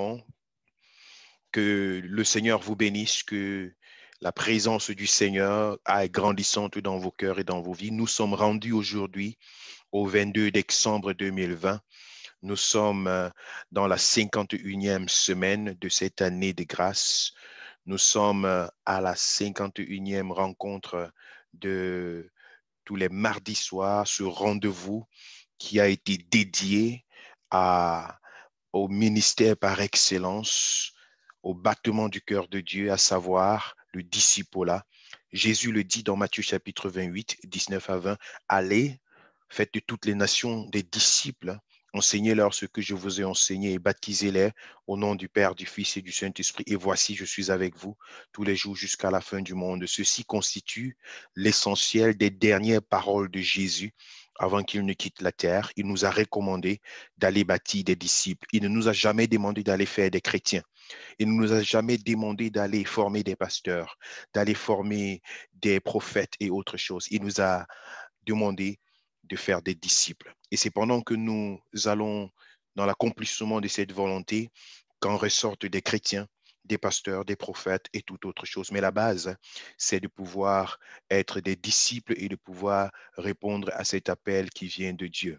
moment. Que le Seigneur vous bénisse, que la présence du Seigneur aille grandissante dans vos cœurs et dans vos vies. Nous sommes rendus aujourd'hui au 22 décembre 2020. Nous sommes dans la 51e semaine de cette année de grâce. Nous sommes à la 51e rencontre de tous les mardis soirs, ce rendez-vous qui a été dédié au ministère par excellence, au battement du cœur de Dieu, à savoir le discipulat. Jésus le dit dans Matthieu chapitre 28, 19 à 20, allez, faites de toutes les nations des disciples, enseignez-leur ce que je vous ai enseigné et baptisez-les au nom du Père, du Fils et du Saint-Esprit. Et voici, je suis avec vous tous les jours jusqu'à la fin du monde. Ceci constitue l'essentiel des dernières paroles de Jésus avant qu'il ne quitte la terre. Il nous a recommandé d'aller bâtir des disciples. Il ne nous a jamais demandé d'aller faire des chrétiens. Il ne nous a jamais demandé d'aller former des pasteurs, d'aller former des prophètes et autres choses. Il nous a demandé de faire des disciples. Et c'est pendant que nous allons dans l'accomplissement de cette volonté qu'en ressortent des chrétiens, des pasteurs, des prophètes et toute autre chose. Mais la base, c'est de pouvoir être des disciples et de pouvoir répondre à cet appel qui vient de Dieu.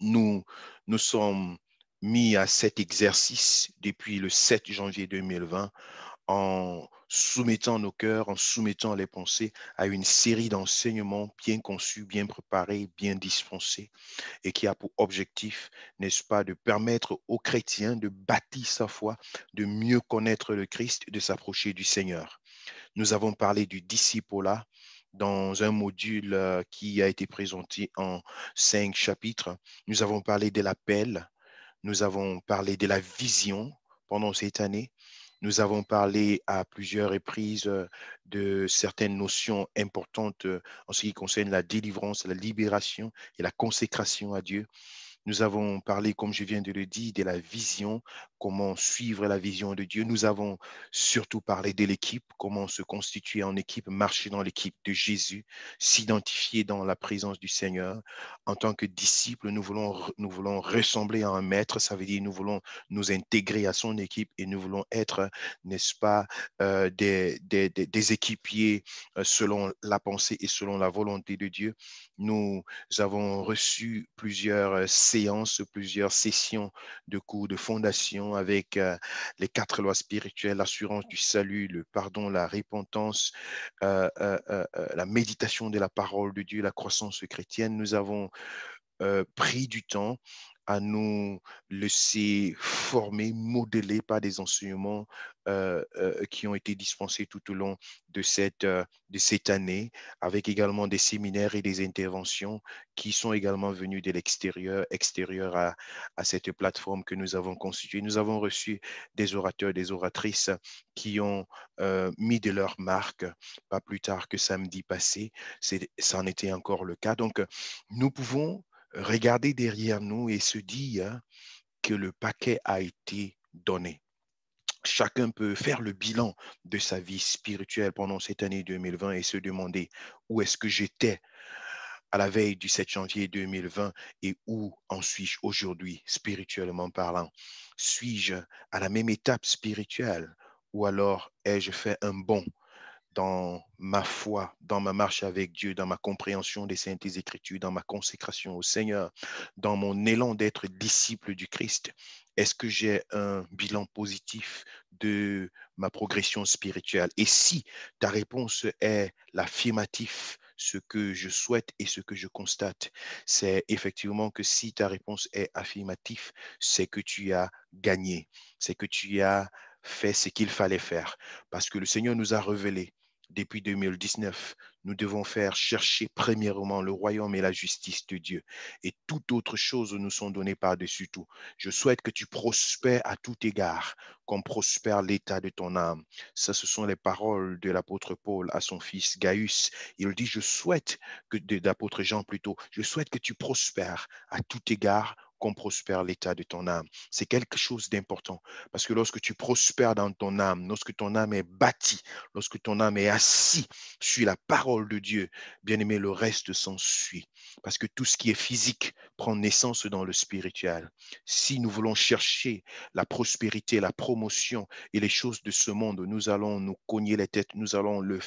Nous sommes mis à cet exercice depuis le 7 janvier 2020 en soumettant nos cœurs, en soumettant les pensées à une série d'enseignements bien conçus, bien préparés, bien dispensés et qui a pour objectif, n'est-ce pas, de permettre aux chrétiens de bâtir sa foi, de mieux connaître le Christ, de s'approcher du Seigneur. Nous avons parlé du discipulat dans un module qui a été présenté en 5 chapitres. Nous avons parlé de l'appel, nous avons parlé de la vision pendant cette année. Nous avons parlé à plusieurs reprises de certaines notions importantes en ce qui concerne la délivrance, la libération et la consécration à Dieu. Nous avons parlé, comme je viens de le dire, de la vision, comment suivre la vision de Dieu. Nous avons surtout parlé de l'équipe, comment se constituer en équipe, marcher dans l'équipe de Jésus, s'identifier dans la présence du Seigneur. En tant que disciples, nous voulons ressembler à un maître, ça veut dire nous voulons nous intégrer à son équipe et nous voulons être, n'est-ce pas, des équipiers selon la pensée et selon la volonté de Dieu. Nous avons reçu plusieurs séances, plusieurs sessions de cours de fondation avec les 4 lois spirituelles, l'assurance du salut, le pardon, la repentance, la méditation de la parole de Dieu, la croissance chrétienne. Nous avons pris du temps à nous laisser former, modeler par des enseignements qui ont été dispensés tout au long de cette année, avec également des séminaires et des interventions qui sont également venus de l'extérieur, extérieur à cette plateforme que nous avons constituée. Nous avons reçu des orateurs, des oratrices qui ont mis de leur marque, pas plus tard que samedi passé. Ça en était encore le cas. Donc, nous pouvons regarder derrière nous et se dire que le paquet a été donné. Chacun peut faire le bilan de sa vie spirituelle pendant cette année 2020 et se demander où est-ce que j'étais à la veille du 7 janvier 2020 et où en suis-je aujourd'hui spirituellement parlant? Suis-je à la même étape spirituelle ou alors ai-je fait un bond dans ma foi, dans ma marche avec Dieu, dans ma compréhension des Saintes Écritures, dans ma consécration au Seigneur, dans mon élan d'être disciple du Christ? Est-ce que j'ai un bilan positif de ma progression spirituelle? Et si ta réponse est l'affirmatif, ce que je souhaite et ce que je constate, c'est effectivement que si ta réponse est affirmative, c'est que tu as gagné, c'est que tu as fait ce qu'il fallait faire. Parce que le Seigneur nous a révélé depuis 2019, nous devons faire chercher premièrement le royaume et la justice de Dieu. Et toutes autres choses nous sont données par-dessus tout. Je souhaite que tu prospères à tout égard, comme prospère l'état de ton âme. Ça, ce sont les paroles de l'apôtre Paul à son fils Gaius. Il dit, je souhaite que, de l'apôtre Jean plutôt, je souhaite que tu prospères à tout égard qu'on prospère l'état de ton âme. C'est quelque chose d'important parce que lorsque tu prospères dans ton âme, lorsque ton âme est bâtie, lorsque ton âme est assise sur la parole de Dieu, bien aimé, le reste s'ensuit. Parce que tout ce qui est physique prend naissance dans le spirituel. Si nous voulons chercher la prospérité, la promotion et les choses de ce monde, nous allons nous cogner les têtes, nous allons le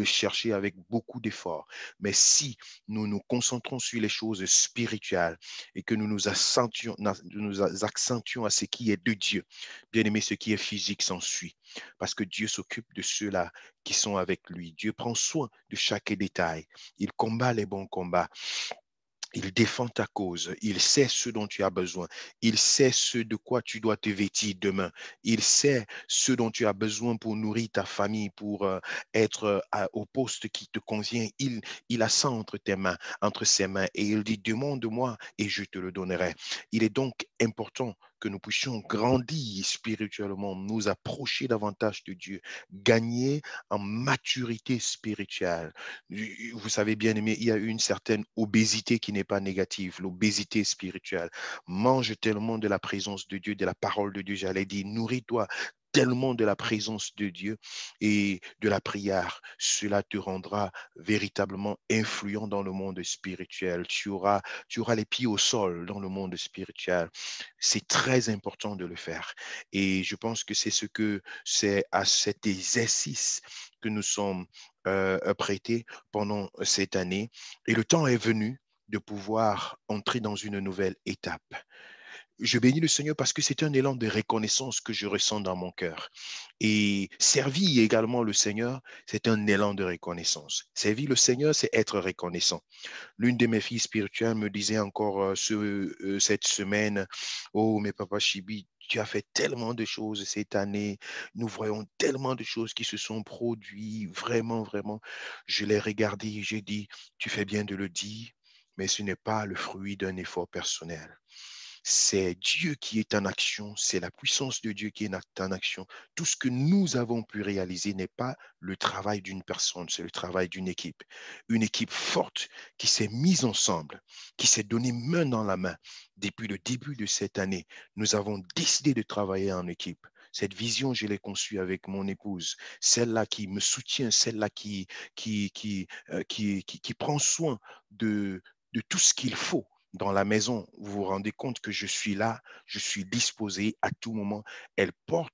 chercher avec beaucoup d'efforts. Mais si nous nous concentrons sur les choses spirituelles et que nous nous accentuons à ce qui est de Dieu, bien aimé, ce qui est physique s'ensuit. Parce que Dieu s'occupe de ceux-là qui sont avec lui. Dieu prend soin de chaque détail. Il combat les bons combats. Il défend ta cause. Il sait ce dont tu as besoin. Il sait ce de quoi tu dois te vêtir demain. Il sait ce dont tu as besoin pour nourrir ta famille, pour être au poste qui te convient. Il a ça entre ses mains, et il dit, demande-moi et je te le donnerai. Il est donc important que nous puissions grandir spirituellement, nous approcher davantage de Dieu, gagner en maturité spirituelle. Vous savez, bien aimé, il y a une certaine obésité qui n'est pas négative, l'obésité spirituelle. Mange tellement de la présence de Dieu, de la parole de Dieu, j'allais dire, nourris-toi tellement de la présence de Dieu et de la prière. Cela te rendra véritablement influent dans le monde spirituel. Tu auras les pieds au sol dans le monde spirituel. C'est très important de le faire. Et je pense que c'est à cet exercice que nous sommes prêtés pendant cette année. Et le temps est venu de pouvoir entrer dans une nouvelle étape. Je bénis le Seigneur parce que c'est un élan de reconnaissance que je ressens dans mon cœur. Et servir également le Seigneur, c'est un élan de reconnaissance. Servir le Seigneur, c'est être reconnaissant. L'une de mes filles spirituelles me disait encore cette semaine, oh, mais papa Chibi, tu as fait tellement de choses cette année. Nous voyons tellement de choses qui se sont produites. Vraiment, vraiment. Je l'ai regardé et j'ai dit, tu fais bien de le dire, mais ce n'est pas le fruit d'un effort personnel. C'est Dieu qui est en action, c'est la puissance de Dieu qui est en action. Tout ce que nous avons pu réaliser n'est pas le travail d'une personne, c'est le travail d'une équipe. Une équipe forte qui s'est mise ensemble, qui s'est donnée main dans la main. Depuis le début de cette année, nous avons décidé de travailler en équipe. Cette vision, je l'ai conçue avec mon épouse, celle-là qui me soutient, celle-là qui prend soin de tout ce qu'il faut dans la maison. Vous vous rendez compte que je suis là, je suis disposé à tout moment. Elle porte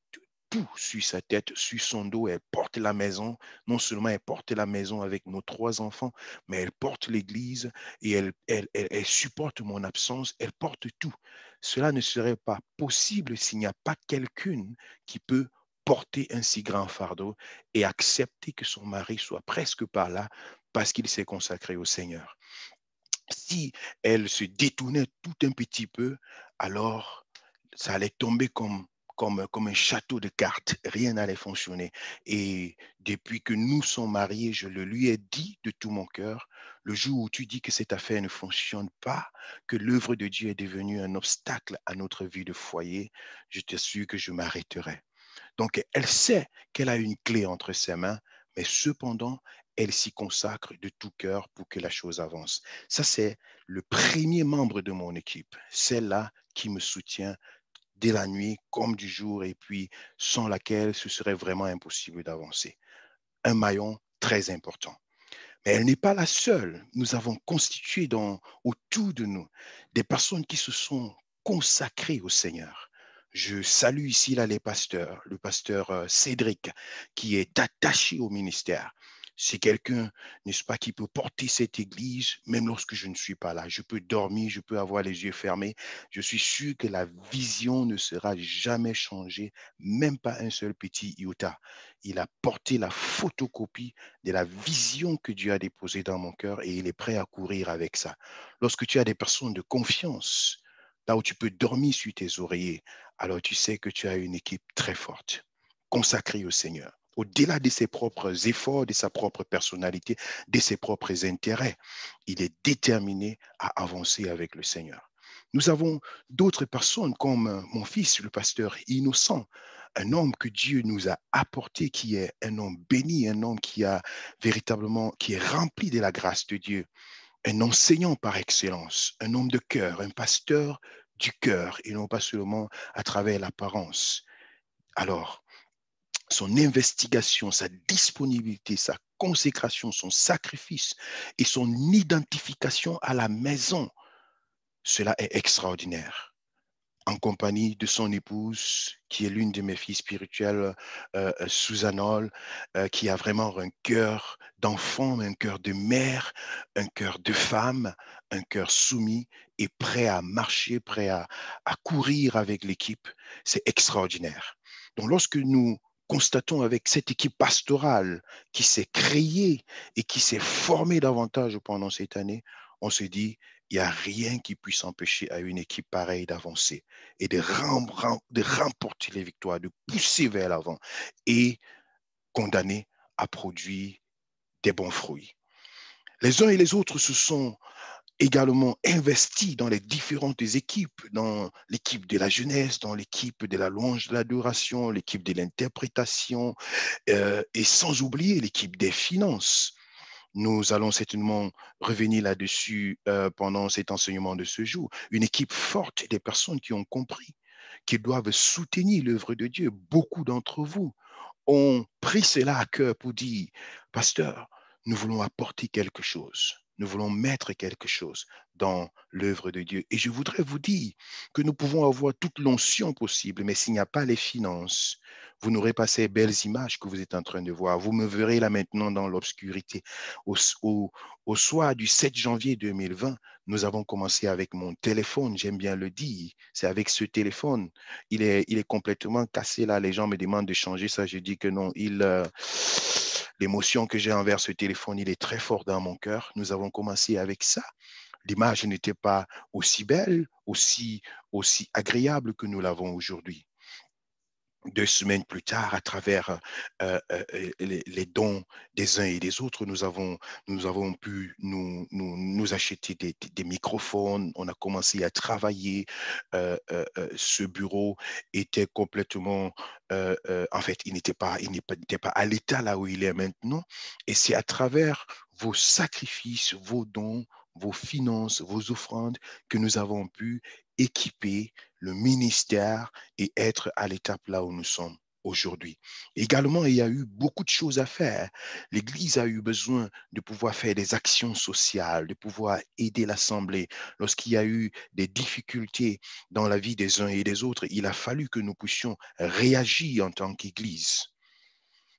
tout sur sa tête, sur son dos. Elle porte la maison. Non seulement elle porte la maison avec nos 3 enfants, mais elle porte l'église et elle supporte mon absence. Elle porte tout. Cela ne serait pas possible s'il n'y a pas quelqu'un qui peut porter un si grand fardeau et accepter que son mari soit presque pas là parce qu'il s'est consacré au Seigneur. Si elle se détournait tout un petit peu, alors ça allait tomber comme un château de cartes. Rien n'allait fonctionner. Et depuis que nous sommes mariés, je le lui ai dit de tout mon cœur, le jour où tu dis que cette affaire ne fonctionne pas, que l'œuvre de Dieu est devenue un obstacle à notre vie de foyer, je t'assure que je m'arrêterai. Donc, elle sait qu'elle a une clé entre ses mains, mais cependant, elle s'y consacre de tout cœur pour que la chose avance. Ça, c'est le premier membre de mon équipe, celle-là qui me soutient dès la nuit comme du jour et puis sans laquelle ce serait vraiment impossible d'avancer. Un maillon très important. Mais elle n'est pas la seule. Nous avons constitué autour de nous des personnes qui se sont consacrées au Seigneur. Je salue ici là les pasteurs, le pasteur Cédric, qui est attaché au ministère. C'est quelqu'un, n'est-ce pas, qui peut porter cette église, même lorsque je ne suis pas là. Je peux dormir, je peux avoir les yeux fermés. Je suis sûr que la vision ne sera jamais changée, même pas un seul petit iota. Il a porté la photocopie de la vision que Dieu a déposée dans mon cœur et il est prêt à courir avec ça. Lorsque tu as des personnes de confiance, là où tu peux dormir sur tes oreillers, alors tu sais que tu as une équipe très forte, consacrée au Seigneur. Au-delà de ses propres efforts, de sa propre personnalité, de ses propres intérêts, il est déterminé à avancer avec le Seigneur. Nous avons d'autres personnes comme mon fils, le pasteur Innocent, un homme que Dieu nous a apporté, qui est un homme béni, un homme qui a véritablement, qui est rempli de la grâce de Dieu, un enseignant par excellence, un homme de cœur, un pasteur du cœur et non pas seulement à travers l'apparence. Alors, son investigation, sa disponibilité, sa consécration, son sacrifice et son identification à la maison, cela est extraordinaire. En compagnie de son épouse, qui est l'une de mes filles spirituelles, Susanol, qui a vraiment un cœur d'enfant, un cœur de mère, un cœur de femme, un cœur soumis et prêt à marcher, à courir avec l'équipe. C'est extraordinaire. Donc, lorsque nous constatons avec cette équipe pastorale qui s'est créée et qui s'est formée davantage pendant cette année, on se dit, il n'y a rien qui puisse empêcher à une équipe pareille d'avancer et de remporter les victoires, de pousser vers l'avant et condamner à produire des bons fruits. Les uns et les autres se sont également investis dans les différentes équipes, dans l'équipe de la jeunesse, dans l'équipe de la louange de l'adoration, l'équipe de l'interprétation et sans oublier l'équipe des finances. Nous allons certainement revenir là-dessus pendant cet enseignement de ce jour. Une équipe forte des personnes qui ont compris qu'ils doivent soutenir l'œuvre de Dieu. Beaucoup d'entre vous ont pris cela à cœur pour dire, Pasteur, nous voulons apporter quelque chose. Nous voulons mettre quelque chose dans l'œuvre de Dieu. Et je voudrais vous dire que nous pouvons avoir toute l'onction possible, mais s'il n'y a pas les finances, vous n'aurez pas ces belles images que vous êtes en train de voir. Vous me verrez là maintenant dans l'obscurité. Au, au, au soir du 7 janvier 2020, nous avons commencé avec mon téléphone, j'aime bien le dire. C'est avec ce téléphone. Il est complètement cassé là. Les gens me demandent de changer ça. Je dis que non. L'émotion que j'ai envers ce téléphone, il est très fort dans mon cœur. Nous avons commencé avec ça. L'image n'était pas aussi belle, aussi agréable que nous l'avons aujourd'hui. 2 semaines plus tard, à travers les dons des uns et des autres, nous avons pu nous acheter des microphones. On a commencé à travailler. Ce bureau était complètement, en fait, il n'était pas à l'état là où il est maintenant. Et c'est à travers vos sacrifices, vos dons, vos finances, vos offrandes que nous avons pu équiper le ministère et être à l'étape là où nous sommes aujourd'hui. Également, il y a eu beaucoup de choses à faire. L'Église a eu besoin de pouvoir faire des actions sociales, de pouvoir aider l'Assemblée. Lorsqu'il y a eu des difficultés dans la vie des uns et des autres, il a fallu que nous puissions réagir en tant qu'Église.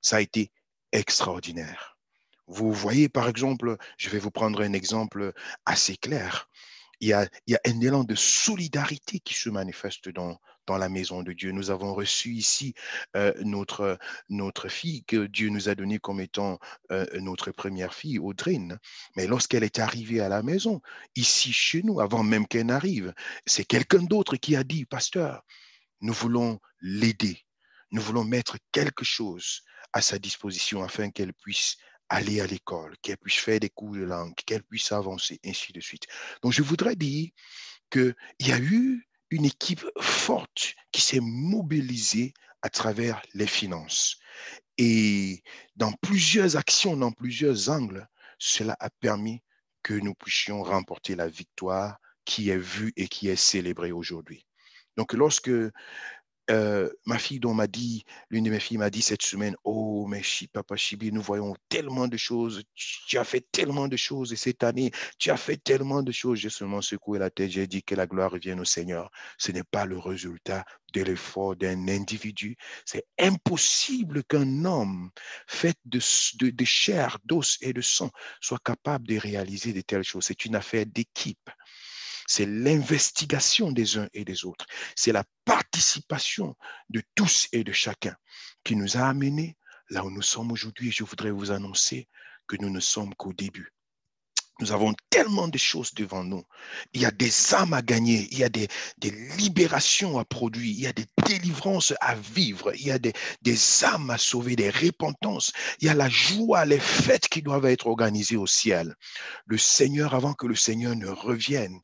Ça a été extraordinaire. Vous voyez, par exemple, je vais vous prendre un exemple assez clair. Il y a un élan de solidarité qui se manifeste dans la maison de Dieu. Nous avons reçu ici notre fille que Dieu nous a donnée comme étant notre première fille, Audrine. Mais lorsqu'elle est arrivée à la maison, ici chez nous, avant même qu'elle n'arrive, c'est quelqu'un d'autre qui a dit, Pasteur, nous voulons l'aider. Nous voulons mettre quelque chose à sa disposition afin qu'elle puisse aller à l'école, qu'elle puisse faire des cours de langue, qu'elle puisse avancer, ainsi de suite. Donc, je voudrais dire qu'il y a eu une équipe forte qui s'est mobilisée à travers les finances. Et dans plusieurs actions, dans plusieurs angles, cela a permis que nous puissions remporter la victoire qui est vue et qui est célébrée aujourd'hui. Donc, lorsque ma fille dont m'a dit, l'une de mes filles m'a dit cette semaine, oh, mais Papa Chibi, nous voyons tellement de choses, tu as fait tellement de choses et cette année, tu as fait tellement de choses. J'ai seulement secoué la tête, j'ai dit que la gloire revienne au Seigneur. Ce n'est pas le résultat de l'effort d'un individu. C'est impossible qu'un homme fait de chair, d'os et de sang soit capable de réaliser de telles choses. C'est une affaire d'équipe. C'est l'investigation des uns et des autres. C'est la participation de tous et de chacun qui nous a amenés là où nous sommes aujourd'hui. Je voudrais vous annoncer que nous ne sommes qu'au début. Nous avons tellement de choses devant nous. Il y a des âmes à gagner, il y a des libérations à produire, il y a des délivrances à vivre, il y a des âmes à sauver, des repentances. Il y a la joie, les fêtes qui doivent être organisées au ciel. Le Seigneur, avant que le Seigneur ne revienne,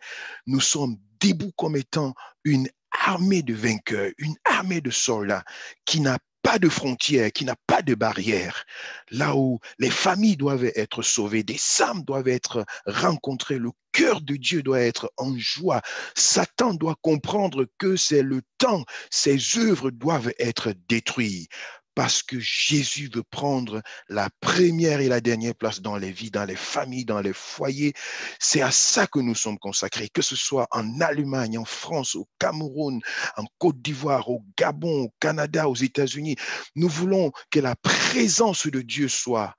nous sommes debout comme étant une armée de vainqueurs, une armée de soldats qui n'a pas de frontières, qui n'a pas de barrières, là où les familles doivent être sauvées, des âmes doivent être rencontrées, le cœur de Dieu doit être en joie. Satan doit comprendre que c'est le temps, ses œuvres doivent être détruites. Parce que Jésus veut prendre la première et la dernière place dans les vies, dans les familles, dans les foyers. C'est à ça que nous sommes consacrés, que ce soit en Allemagne, en France, au Cameroun, en Côte d'Ivoire, au Gabon, au Canada, aux États-Unis. Nous voulons que la présence de Dieu soit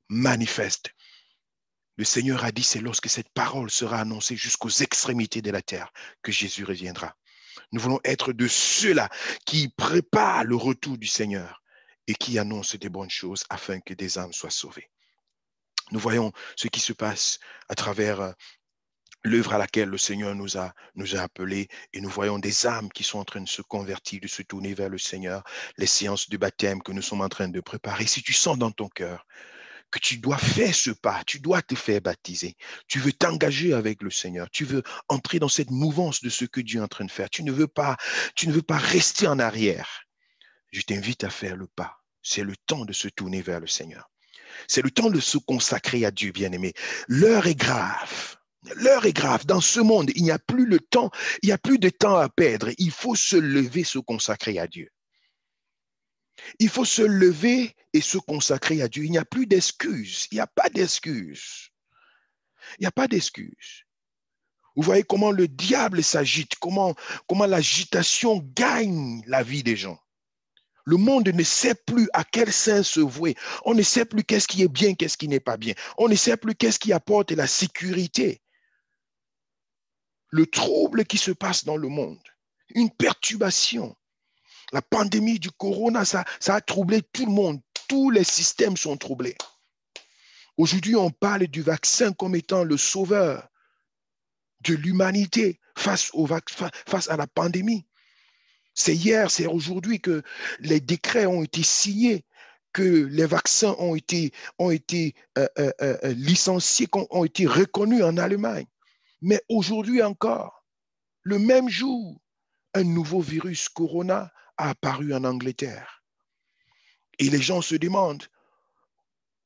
manifeste. Le Seigneur a dit, c'est lorsque cette parole sera annoncée jusqu'aux extrémités de la terre que Jésus reviendra. Nous voulons être de ceux-là qui préparent le retour du Seigneur et qui annoncent des bonnes choses afin que des âmes soient sauvées. Nous voyons ce qui se passe à travers l'œuvre à laquelle le Seigneur nous a appelés, et nous voyons des âmes qui sont en train de se convertir, de se tourner vers le Seigneur, les séances de baptême que nous sommes en train de préparer. Si tu sens dans ton cœur que tu dois faire ce pas, tu dois te faire baptiser, tu veux t'engager avec le Seigneur, tu veux entrer dans cette mouvance de ce que Dieu est en train de faire, tu ne veux pas rester en arrière, je t'invite à faire le pas. C'est le temps de se tourner vers le Seigneur. C'est le temps de se consacrer à Dieu, bien-aimé. L'heure est grave. L'heure est grave. Dans ce monde, il n'y a plus le temps, il n'y a plus de temps à perdre. Il faut se lever, se consacrer à Dieu. Il faut se lever et se consacrer à Dieu. Il n'y a plus d'excuses. Il n'y a pas d'excuses. Il n'y a pas d'excuses. Vous voyez comment le diable s'agite, comment l'agitation gagne la vie des gens. Le monde ne sait plus à quel sein se vouer. On ne sait plus qu'est-ce qui est bien, qu'est-ce qui n'est pas bien. On ne sait plus qu'est-ce qui apporte la sécurité. Le trouble qui se passe dans le monde, une perturbation. La pandémie du corona, ça a troublé tout le monde. Tous les systèmes sont troublés. Aujourd'hui, on parle du vaccin comme étant le sauveur de l'humanité face à la pandémie. C'est hier, c'est aujourd'hui que les décrets ont été signés, que les vaccins ont été licenciés, ont été reconnus en Allemagne. Mais aujourd'hui encore, le même jour, un nouveau virus corona a apparu en Angleterre. Et les gens se demandent,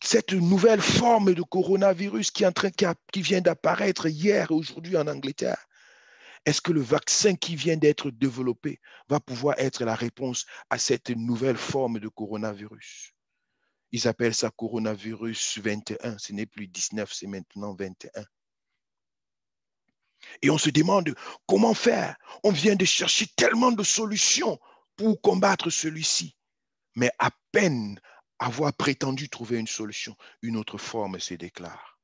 cette nouvelle forme de coronavirus qui vient d'apparaître hier et aujourd'hui en Angleterre, est-ce que le vaccin qui vient d'être développé va pouvoir être la réponse à cette nouvelle forme de coronavirus? Ils appellent ça coronavirus 21. Ce n'est plus 19, c'est maintenant 21. Et on se demande comment faire. On vient de chercher tellement de solutions pour combattre celui-ci. Mais à peine avoir prétendu trouver une solution, une autre forme se déclare.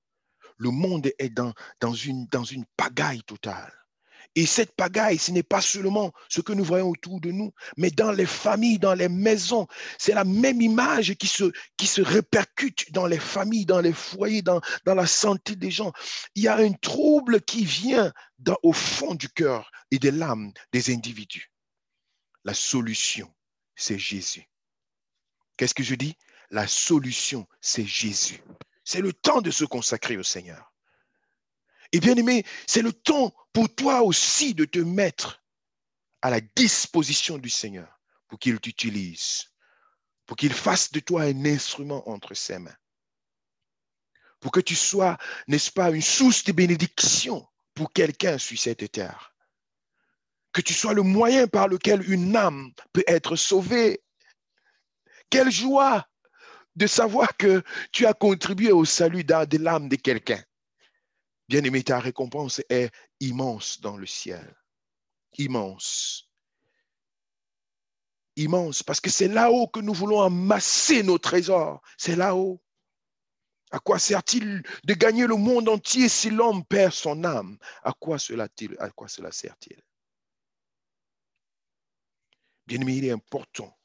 Le monde est dans une pagaille totale. Et cette pagaille, ce n'est pas seulement ce que nous voyons autour de nous, mais dans les familles, dans les maisons. C'est la même image qui se répercute dans les familles, dans les foyers, dans la santé des gens. Il y a un trouble qui vient au fond du cœur et de l'âme des individus. La solution, c'est Jésus. Qu'est-ce que je dis? La solution, c'est Jésus. C'est le temps de se consacrer au Seigneur. Et bien aimé, c'est le temps pour toi aussi de te mettre à la disposition du Seigneur pour qu'il t'utilise, pour qu'il fasse de toi un instrument entre ses mains, pour que tu sois, n'est-ce pas, une source de bénédiction pour quelqu'un sur cette terre, que tu sois le moyen par lequel une âme peut être sauvée. Quelle joie de savoir que tu as contribué au salut de l'âme de quelqu'un. Bien-aimé, ta récompense est immense dans le ciel. Immense. Immense, parce que c'est là-haut que nous voulons amasser nos trésors. C'est là-haut. À quoi sert-il de gagner le monde entier si l'homme perd son âme? À quoi cela sert-il? Bien-aimé, il est important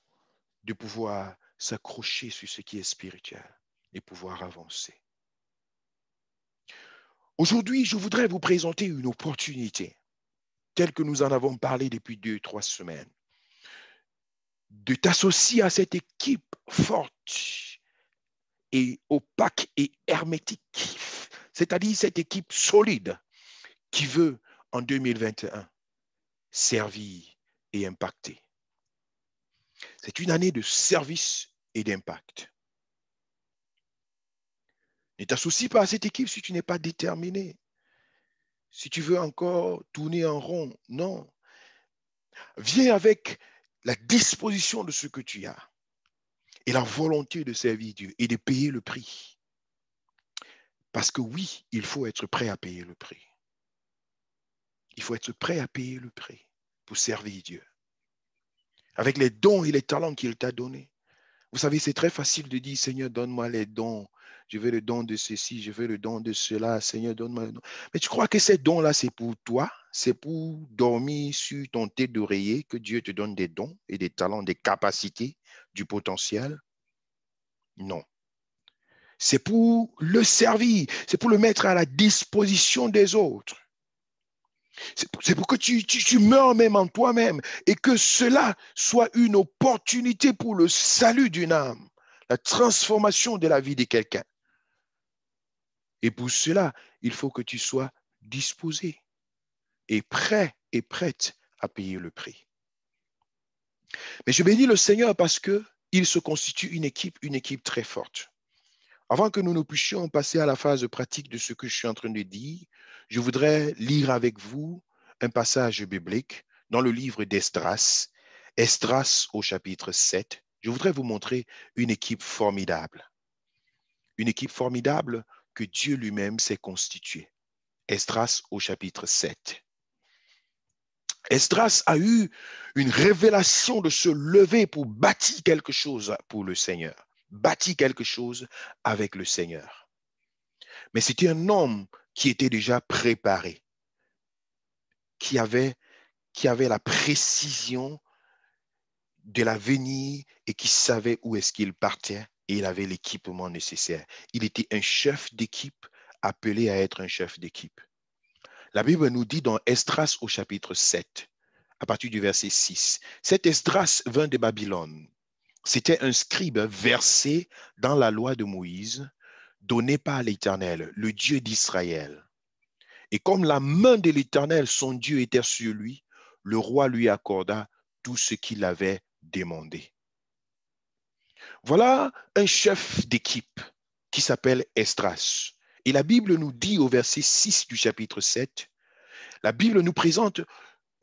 de pouvoir s'accrocher sur ce qui est spirituel et pouvoir avancer. Aujourd'hui, je voudrais vous présenter une opportunité, telle que nous en avons parlé depuis 2-3 semaines, de t'associer à cette équipe forte et opaque et hermétique, c'est-à-dire cette équipe solide qui veut, en 2021, servi et impacté. C'est une année de service et d'impact. Ne t'associe pas à cette équipe si tu n'es pas déterminé. Si tu veux encore tourner en rond, non. Viens avec la disposition de ce que tu as et la volonté de servir Dieu et de payer le prix. Parce que oui, il faut être prêt à payer le prix. Il faut être prêt à payer le prix pour servir Dieu. Avec les dons et les talents qu'il t'a donnés. Vous savez, c'est très facile de dire, Seigneur, donne-moi les dons. Je veux le don de ceci, je veux le don de cela. Seigneur, donne-moi le don. Mais tu crois que ces dons-là, c'est pour toi? C'est pour dormir sur ton tête d'oreiller que Dieu te donne des dons et des talents, des capacités, du potentiel? Non. C'est pour le servir. C'est pour le mettre à la disposition des autres. C'est pour que tu meurs même en toi-même et que cela soit une opportunité pour le salut d'une âme, la transformation de la vie de quelqu'un. Et pour cela, il faut que tu sois disposé et prêt et prête à payer le prix. Mais je bénis le Seigneur parce qu'il se constitue une équipe très forte. Avant que nous ne puissions passer à la phase pratique de ce que je suis en train de dire, je voudrais lire avec vous un passage biblique dans le livre d'Esdras, Esdras au chapitre 7. Je voudrais vous montrer une équipe formidable que Dieu lui-même s'est constituée. Esdras au chapitre 7. Esdras a eu une révélation de se lever pour bâtir quelque chose pour le Seigneur, bâtir quelque chose avec le Seigneur. Mais c'était un homme qui était déjà préparé, qui avait la précision de l'avenir et qui savait où est-ce qu'il partait et il avait l'équipement nécessaire. Il était un chef d'équipe appelé à être un chef d'équipe. La Bible nous dit dans Esdras au chapitre 7, à partir du verset 6, cet Esdras vint de Babylone. C'était un scribe versé dans la loi de Moïse, donnée par l'Éternel, le Dieu d'Israël. Et comme la main de l'Éternel, son Dieu, était sur lui, le roi lui accorda tout ce qu'il avait demandé. Voilà un chef d'équipe qui s'appelle Esdras. Et la Bible nous dit au verset 6 du chapitre 7, la Bible nous présente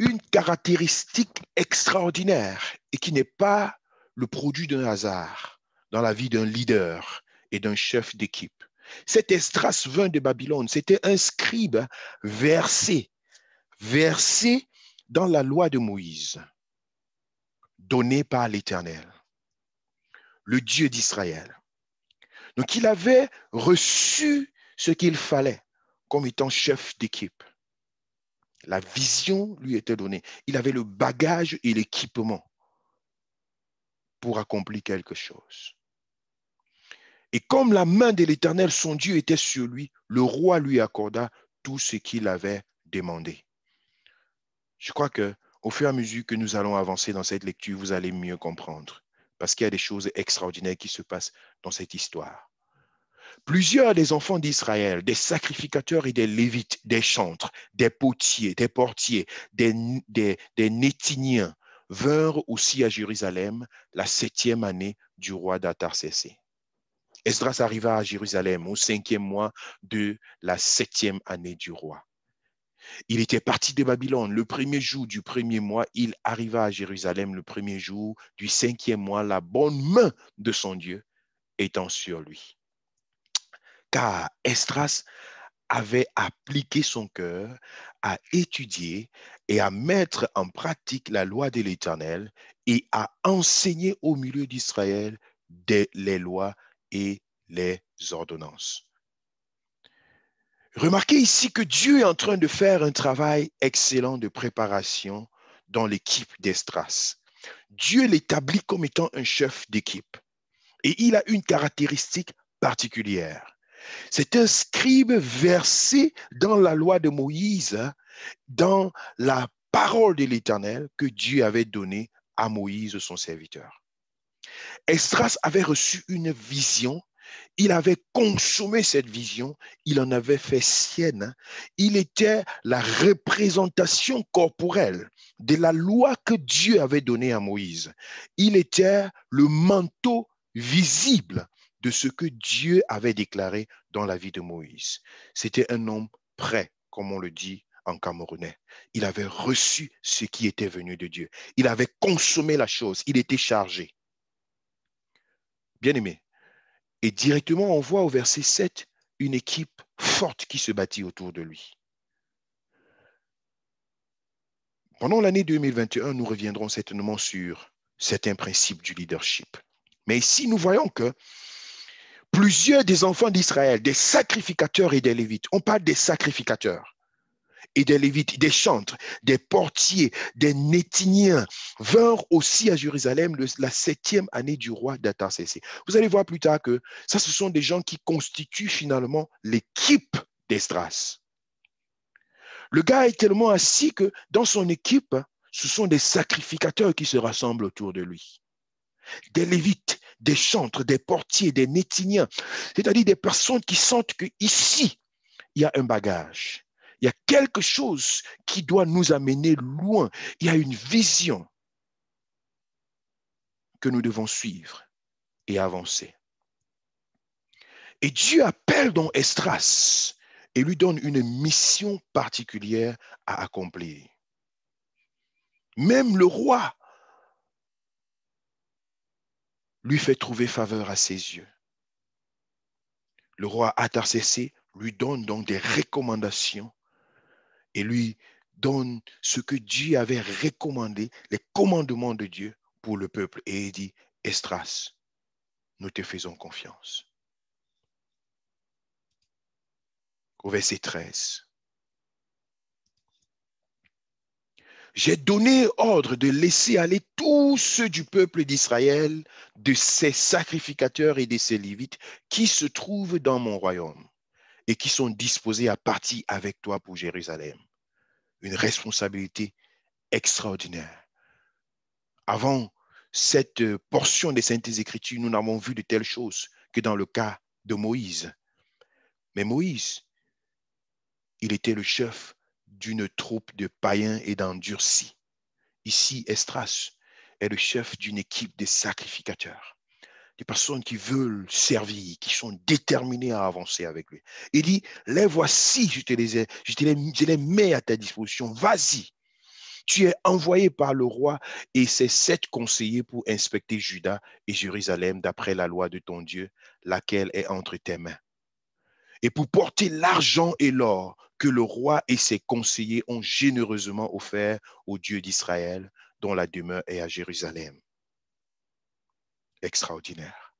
une caractéristique extraordinaire et qui n'est pas le produit d'un hasard dans la vie d'un leader et d'un chef d'équipe. Cet Esdras vint de Babylone, c'était un scribe versé dans la loi de Moïse, donnée par l'Éternel, le Dieu d'Israël. Donc il avait reçu ce qu'il fallait comme étant chef d'équipe. La vision lui était donnée. Il avait le bagage et l'équipement pour accomplir quelque chose. Et comme la main de l'Éternel, son Dieu, était sur lui, le roi lui accorda tout ce qu'il avait demandé. Je crois que au fur et à mesure que nous allons avancer dans cette lecture, vous allez mieux comprendre. Parce qu'il y a des choses extraordinaires qui se passent dans cette histoire. Plusieurs des enfants d'Israël, des sacrificateurs et des lévites, des chantres, des potiers, des portiers, des Nétiniens, vinrent aussi à Jérusalem la 7e année du roi d'Artaxerxès. Esdras arriva à Jérusalem au 5e mois de la 7e année du roi. Il était parti de Babylone le 1er jour du 1er mois. Il arriva à Jérusalem le 1er jour du 5e mois, la bonne main de son Dieu étant sur lui. Car Esdras avait appliqué son cœur à étudier et à mettre en pratique la loi de l'Éternel et à enseigner au milieu d'Israël les lois et les ordonnances. Remarquez ici que Dieu est en train de faire un travail excellent de préparation dans l'équipe d'Esdras. Dieu l'établit comme étant un chef d'équipe et il a une caractéristique particulière. C'est un scribe versé dans la loi de Moïse, dans la parole de l'Éternel que Dieu avait donnée à Moïse, son serviteur. Esdras avait reçu une vision Il avait consommé cette vision, il en avait fait sienne. Il était la représentation corporelle de la loi que Dieu avait donnée à Moïse. Il était le manteau visible de ce que Dieu avait déclaré dans la vie de Moïse. C'était un homme prêt, comme on le dit en camerounais. Il avait reçu ce qui était venu de Dieu. Il avait consommé la chose. Il était chargé. Bien aimé. Et directement, on voit au verset 7 une équipe forte qui se bâtit autour de lui. Pendant l'année 2021, nous reviendrons certainement sur certains principes du leadership. Mais ici, nous voyons que plusieurs des enfants d'Israël, des sacrificateurs et des lévites, on parle des sacrificateurs et des lévites, des chantres, des portiers, des Nétiniens, vinrent aussi à Jérusalem la 7e année du roi d'Artaxerxès. Vous allez voir plus tard que ça, ce sont des gens qui constituent finalement l'équipe d'Esdras. Le gars est tellement assis que dans son équipe, ce sont des sacrificateurs qui se rassemblent autour de lui. Des lévites, des chantres, des portiers, des Nétiniens, c'est-à-dire des personnes qui sentent qu'ici, il y a un bagage. Il y a quelque chose qui doit nous amener loin. Il y a une vision que nous devons suivre et avancer. Et Dieu appelle donc Esdras et lui donne une mission particulière à accomplir. Même le roi lui fait trouver faveur à ses yeux. Le roi Artaxerxès lui donne donc des recommandations et lui donne ce que Dieu avait recommandé, les commandements de Dieu pour le peuple. Et il dit, Esdras, nous te faisons confiance. Au verset 13. J'ai donné ordre de laisser aller tous ceux du peuple d'Israël, de ses sacrificateurs et de ses lévites qui se trouvent dans mon royaume et qui sont disposés à partir avec toi pour Jérusalem. Une responsabilité extraordinaire. Avant cette portion des Saintes Écritures, nous n'avons vu de telles choses que dans le cas de Moïse. Mais Moïse, il était le chef d'une troupe de païens et d'endurcis. Ici, Esdras est le chef d'une équipe de sacrificateurs, des personnes qui veulent servir, qui sont déterminées à avancer avec lui. Il dit, les voici, je les mets à ta disposition, vas-y. Tu es envoyé par le roi et ses 7 conseillers pour inspecter Juda et Jérusalem d'après la loi de ton Dieu, laquelle est entre tes mains. Et pour porter l'argent et l'or que le roi et ses conseillers ont généreusement offert au Dieu d'Israël, dont la demeure est à Jérusalem. Extraordinaire.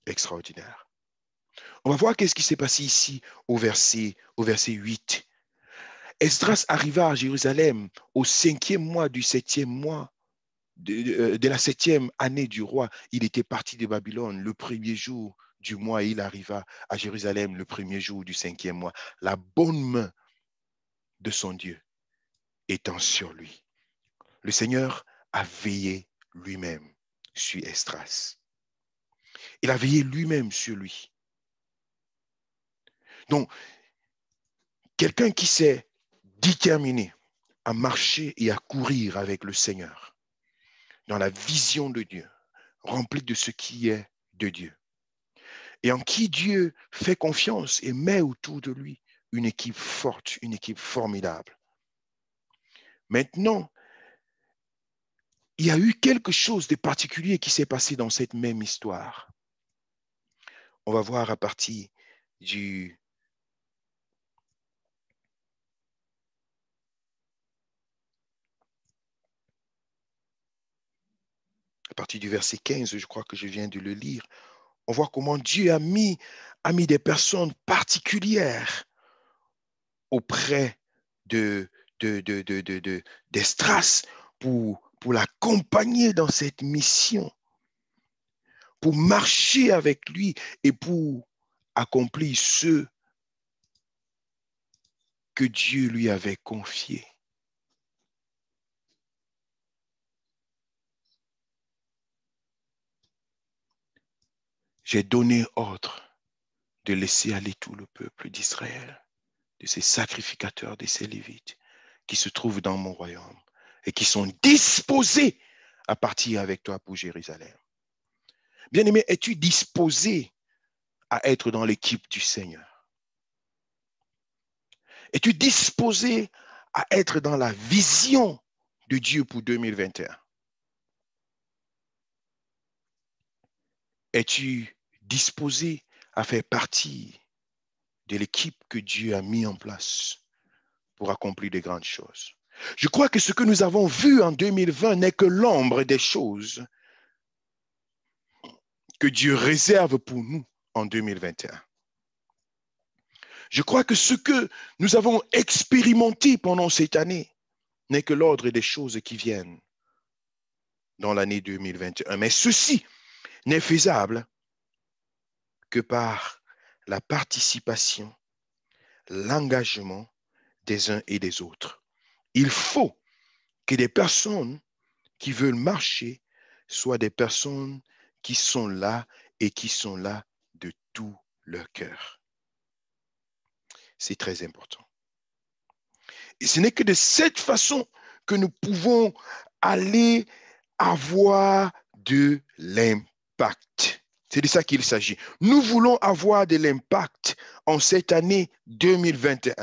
Extraordinaire. On va voir qu'est-ce qui s'est passé ici au verset 8. Esdras arriva à Jérusalem au 5e mois du 7e mois de la 7e année du roi. Il était parti de Babylone le 1er jour du mois et il arriva à Jérusalem le 1er jour du 5e mois. La bonne main de son Dieu étant sur lui. Le Seigneur a veillé lui-même sur Esdras. Il a veillé lui-même sur lui. Donc, quelqu'un qui s'est déterminé à marcher et à courir avec le Seigneur dans la vision de Dieu, rempli de ce qui est de Dieu, et en qui Dieu fait confiance et met autour de lui une équipe forte, une équipe formidable. Maintenant, il y a eu quelque chose de particulier qui s'est passé dans cette même histoire. On va voir à partir du verset 15, je crois que je viens de le lire. On voit comment Dieu a mis des personnes particulières auprès d'Esdras pour l'accompagner dans cette mission, pour marcher avec lui et pour accomplir ce que Dieu lui avait confié. j'ai donné ordre de laisser aller tout le peuple d'Israël, de ces sacrificateurs, de ces Lévites qui se trouvent dans mon royaume et qui sont disposés à partir avec toi pour Jérusalem. Bien-aimé, es-tu disposé à être dans l'équipe du Seigneur? Es-tu disposé à être dans la vision de Dieu pour 2021? Es-tu disposé à faire partie de l'équipe que Dieu a mis en place pour accomplir de grandes choses? Je crois que ce que nous avons vu en 2020 n'est que l'ombre des choses que Dieu réserve pour nous en 2021. Je crois que ce que nous avons expérimenté pendant cette année n'est que l'ordre des choses qui viennent dans l'année 2021. Mais ceci n'est faisable que par la participation, l'engagement des uns et des autres. Il faut que des personnes qui veulent marcher soient des personnes qui sont là et qui sont là de tout leur cœur. C'est très important. Et ce n'est que de cette façon que nous pouvons aller avoir de l'impact. C'est de ça qu'il s'agit. Nous voulons avoir de l'impact en cette année 2021.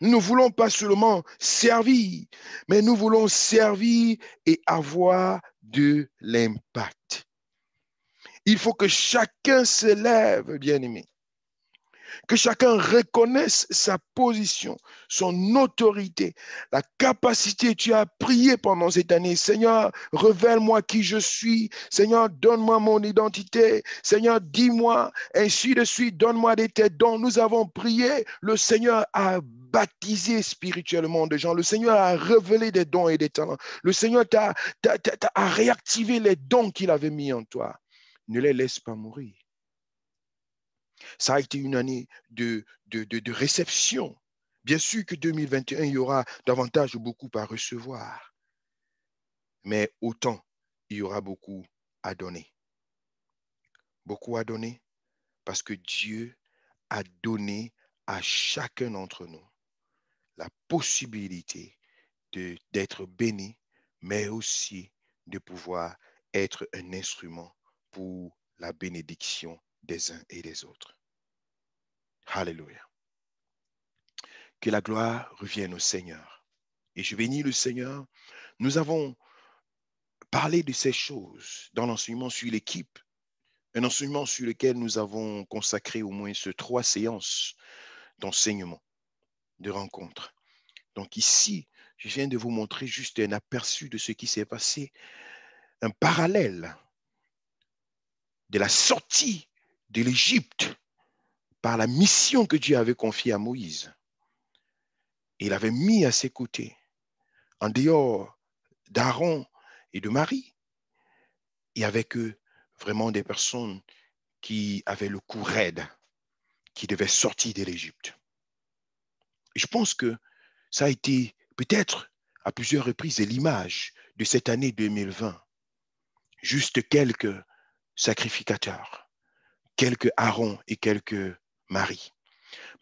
Nous ne voulons pas seulement servir, mais nous voulons servir et avoir de l'impact. Il faut que chacun se lève, bien-aimé. Que chacun reconnaisse sa position, son autorité, la capacité. Tu as prié pendant cette année. Seigneur, révèle-moi qui je suis. Seigneur, donne-moi mon identité. Seigneur, dis-moi, ainsi de suite, donne-moi des tes dons. Nous avons prié. Le Seigneur a baptisé spirituellement des gens. Le Seigneur a révélé des dons et des talents. Le Seigneur a réactivé les dons qu'il avait mis en toi. Ne les laisse pas mourir. Ça a été une année de réception. Bien sûr que 2021, il y aura davantage beaucoup à recevoir. Mais autant, il y aura beaucoup à donner. Beaucoup à donner parce que Dieu a donné à chacun d'entre nous la possibilité d'être béni, mais aussi de pouvoir être un instrument pour la bénédiction des uns et des autres. Alléluia. Que la gloire revienne au Seigneur. Et je bénis le Seigneur. Nous avons parlé de ces choses dans l'enseignement sur l'équipe, un enseignement sur lequel nous avons consacré au moins 3 séances d'enseignement, de rencontres. Donc ici, je viens de vous montrer juste un aperçu de ce qui s'est passé, un parallèle de la sortie de l'Égypte par la mission que Dieu avait confiée à Moïse. Il avait mis à ses côtés, en dehors d'Aaron et de Marie, il y avait que vraiment des personnes qui avaient le cou raide, qui devaient sortir de l'Égypte. Je pense que ça a été peut-être à plusieurs reprises l'image de cette année 2020. Juste quelques sacrificateurs, quelques Aaron et quelques Marie.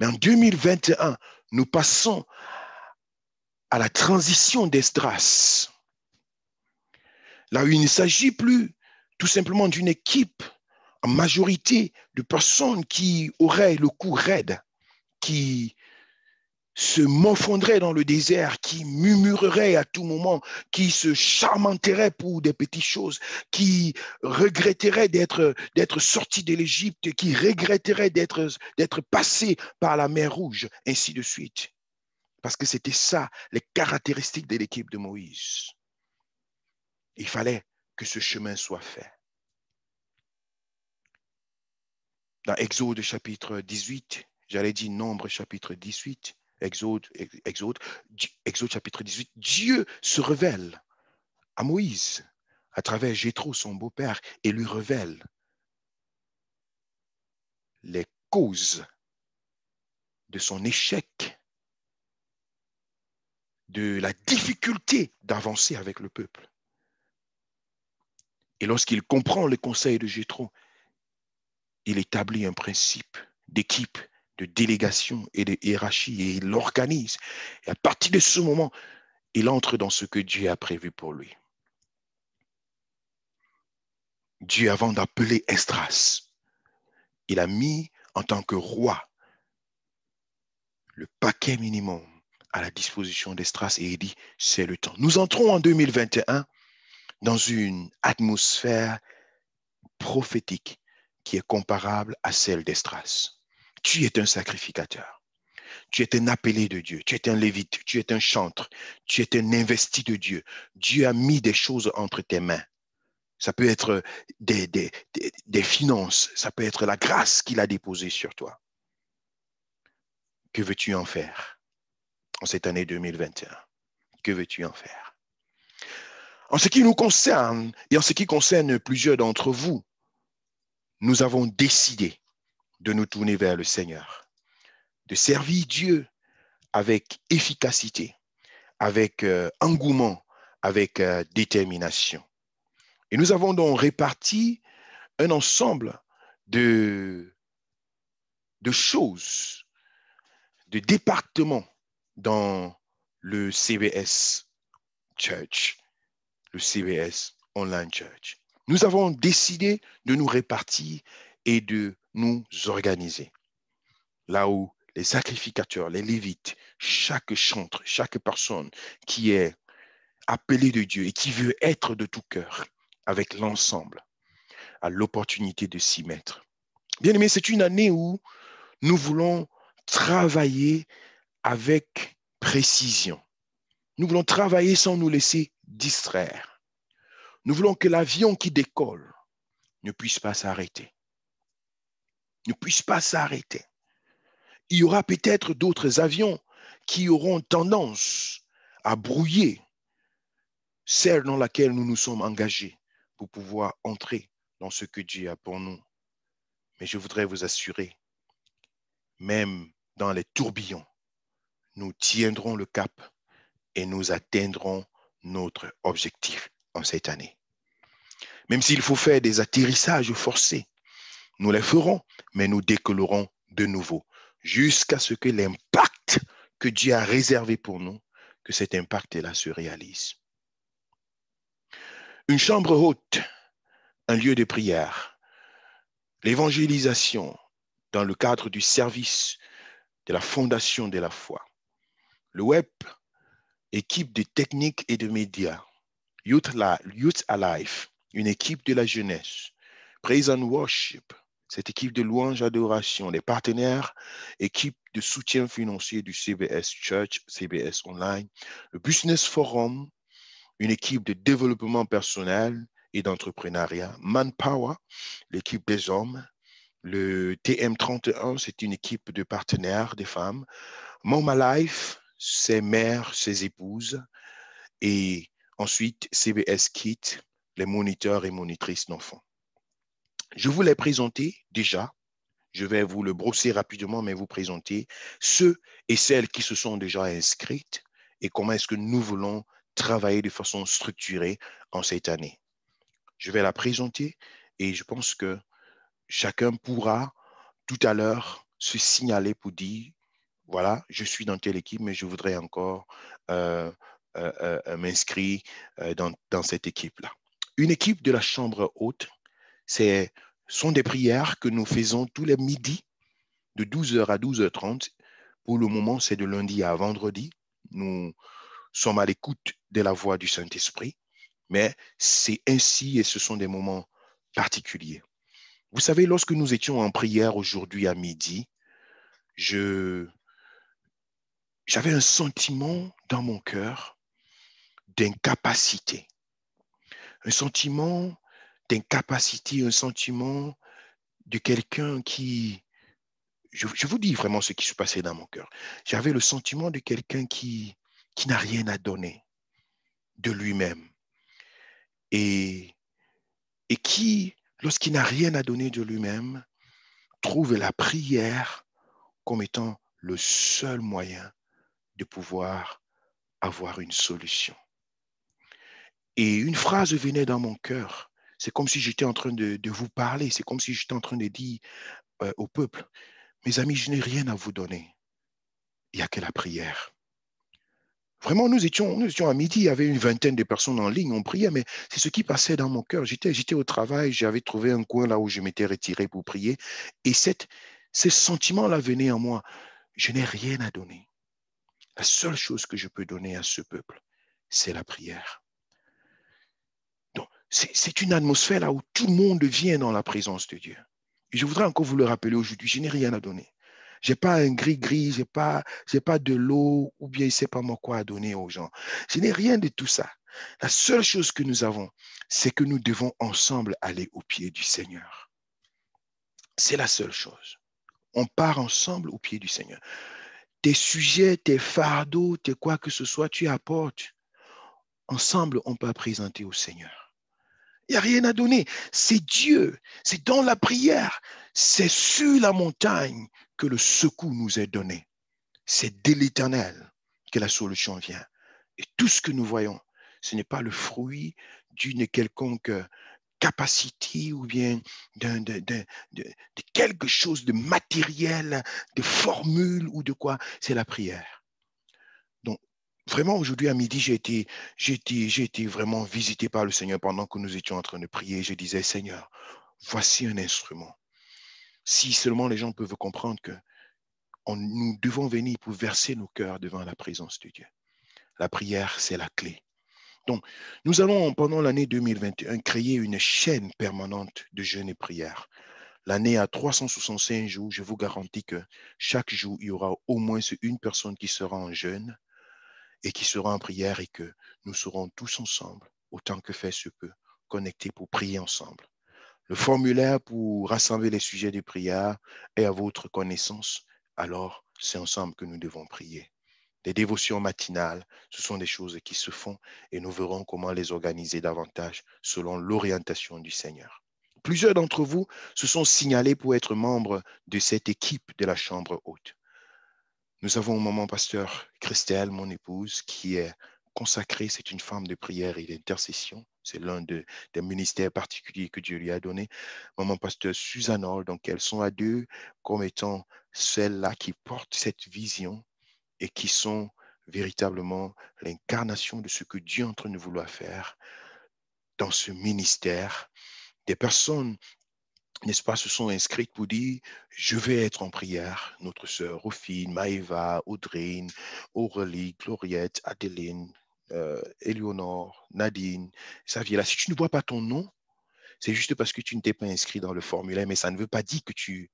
Mais en 2021, nous passons à la transition d'Esdras. Là où il ne s'agit plus tout simplement d'une équipe en majorité de personnes qui auraient le cou raide, qui se morfondrait dans le désert, qui murmurerait à tout moment, qui se charmenterait pour des petites choses, qui regretterait d'être sorti de l'Égypte, qui regretterait d'être passé par la mer Rouge, ainsi de suite. Parce que c'était ça, les caractéristiques de l'équipe de Moïse. Il fallait que ce chemin soit fait. Dans Exode chapitre 18, j'allais dire Nombre chapitre 18, Exode chapitre 18, Dieu se révèle à Moïse à travers Jéthro, son beau-père, et lui révèle les causes de son échec, de la difficulté d'avancer avec le peuple. Et lorsqu'il comprend les conseils de Jéthro, il établit un principe d'équipe, de délégation et de hiérarchie et il l'organise. Et à partir de ce moment, il entre dans ce que Dieu a prévu pour lui. Dieu, avant d'appeler Esdras, il a mis en tant que roi le paquet minimum à la disposition d'Esdras et il dit, c'est le temps. Nous entrons en 2021 dans une atmosphère prophétique qui est comparable à celle d'Esdras. Tu es un sacrificateur. Tu es un appelé de Dieu. Tu es un lévite. Tu es un chantre. Tu es un investi de Dieu. Dieu a mis des choses entre tes mains. Ça peut être des finances. Ça peut être la grâce qu'il a déposée sur toi. Que veux-tu en faire en cette année 2021? Que veux-tu en faire? En ce qui nous concerne et en ce qui concerne plusieurs d'entre vous, nous avons décidé de nous tourner vers le Seigneur, de servir Dieu avec efficacité, avec engouement, avec détermination. Et nous avons donc réparti un ensemble de, de choses, de départements dans le CBS Church, le CBS Online Church. Nous avons décidé de nous répartir et de nous organiser. Là où les sacrificateurs, les lévites, chaque chantre, chaque personne qui est appelée de Dieu et qui veut être de tout cœur avec l'ensemble, a l'opportunité de s'y mettre. Bien aimé, c'est une année où nous voulons travailler avec précision. Nous voulons travailler sans nous laisser distraire. Nous voulons que l'avion qui décolle ne puisse pas s'arrêter. Ne puisse pas s'arrêter. Il y aura peut-être d'autres avions qui auront tendance à brouiller celle dans laquelle nous nous sommes engagés pour pouvoir entrer dans ce que Dieu a pour nous. Mais je voudrais vous assurer, même dans les tourbillons, nous tiendrons le cap et nous atteindrons notre objectif en cette année. Même s'il faut faire des atterrissages forcés, nous les ferons, mais nous décollerons de nouveau jusqu'à ce que l'impact que Dieu a réservé pour nous, que cet impact-là se réalise. Une chambre haute, un lieu de prière, l'évangélisation dans le cadre du service de la fondation de la foi, le web, équipe de techniques et de médias, Youth Alive, une équipe de la jeunesse, Praise and Worship, cette équipe de louange adoration, les partenaires, équipe de soutien financier du CBS Church, CBS Online, le Business Forum, une équipe de développement personnel et d'entrepreneuriat, Manpower, l'équipe des hommes, le TM31, c'est une équipe de partenaires des femmes, Mama Life, ses mères, ses épouses, et ensuite CBS Kids, les moniteurs et monitrices d'enfants. Je vous l'ai présenté déjà. Je vais vous le brosser rapidement, mais vous présenter ceux et celles qui se sont déjà inscrites et comment est-ce que nous voulons travailler de façon structurée en cette année. Je vais la présenter et je pense que chacun pourra tout à l'heure se signaler pour dire, voilà, je suis dans telle équipe, mais je voudrais encore m'inscrire dans cette équipe-là. Une équipe de la chambre haute, sont des prières que nous faisons tous les midis de 12h à 12h30. Pour le moment, c'est de lundi à vendredi. Nous sommes à l'écoute de la voix du Saint-Esprit, mais c'est ainsi et ce sont des moments particuliers. Vous savez, lorsque nous étions en prière aujourd'hui à midi, j'avais un sentiment dans mon cœur d'incapacité. Un sentiment d'incapacité, un sentiment de quelqu'un qui... Je vous dis vraiment ce qui se passait dans mon cœur. J'avais le sentiment de quelqu'un qui n'a rien à donner de lui-même et qui, lorsqu'il n'a rien à donner de lui-même, trouve la prière comme étant le seul moyen de pouvoir avoir une solution. Et une phrase venait dans mon cœur, C'est comme si j'étais en train de vous parler. C'est comme si j'étais en train de dire au peuple, mes amis, je n'ai rien à vous donner. Il n'y a que la prière. Vraiment, nous étions à midi, il y avait une vingtaine de personnes en ligne, on priait, mais c'est ce qui passait dans mon cœur. J'étais au travail, j'avais trouvé un coin là où je m'étais retiré pour prier. Et ce sentiment-là venait en moi. Je n'ai rien à donner. La seule chose que je peux donner à ce peuple, c'est la prière. Donc, c'est une atmosphère là où tout le monde vient dans la présence de Dieu. Et je voudrais encore vous le rappeler aujourd'hui, je n'ai rien à donner. Je n'ai pas un gris-gris, j'ai pas de l'eau ou bien je ne sais pas moi quoi à donner aux gens. Je n'ai rien de tout ça. La seule chose que nous avons, c'est que nous devons ensemble aller au pied du Seigneur. C'est la seule chose. On part ensemble au pied du Seigneur. Tes sujets, tes fardeaux, tes quoi que ce soit, tu apportes. Ensemble, on peut présenter au Seigneur. Il n'y a rien à donner. C'est Dieu. C'est dans la prière. C'est sur la montagne que le secours nous est donné. C'est de l'Éternel que la solution vient. Et tout ce que nous voyons, ce n'est pas le fruit d'une quelconque capacité ou bien de quelque chose de matériel, de formule ou de quoi. C'est la prière. Donc, vraiment, aujourd'hui à midi, j'ai été vraiment visité par le Seigneur pendant que nous étions en train de prier. Je disais, Seigneur, voici un instrument. Si seulement les gens peuvent comprendre que nous devons venir pour verser nos cœurs devant la présence de Dieu. La prière, c'est la clé. Donc, nous allons, pendant l'année 2021, créer une chaîne permanente de jeûne et prière. L'année a 365 jours. Je vous garantis que chaque jour, il y aura au moins une personne qui sera en jeûne et qui sera en prière et que nous serons tous ensemble, autant que fait se peut, connectés pour prier ensemble. Le formulaire pour rassembler les sujets de prière est à votre connaissance. Alors, c'est ensemble que nous devons prier. Les dévotions matinales, ce sont des choses qui se font et nous verrons comment les organiser davantage selon l'orientation du Seigneur. Plusieurs d'entre vous se sont signalés pour être membres de cette équipe de la chambre haute. Nous avons maman pasteur Christelle, mon épouse, qui est consacrée, c'est une femme de prière et d'intercession. C'est l'un des ministères particuliers que Dieu lui a donné. Maman pasteur Suzanne Hall, donc elles sont à deux comme étant celles-là qui portent cette vision et qui sont véritablement l'incarnation de ce que Dieu est en train de vouloir faire dans ce ministère. Des personnes, n'est-ce pas, se sont inscrites pour dire, je vais être en prière. Notre sœur Rufine, Maëva, Audrine, Aurélie, Gloriette, Adeline, Éléonore, Nadine, Xavier. Si tu ne vois pas ton nom, c'est juste parce que tu ne t'es pas inscrit dans le formulaire, mais ça ne veut pas dire que tu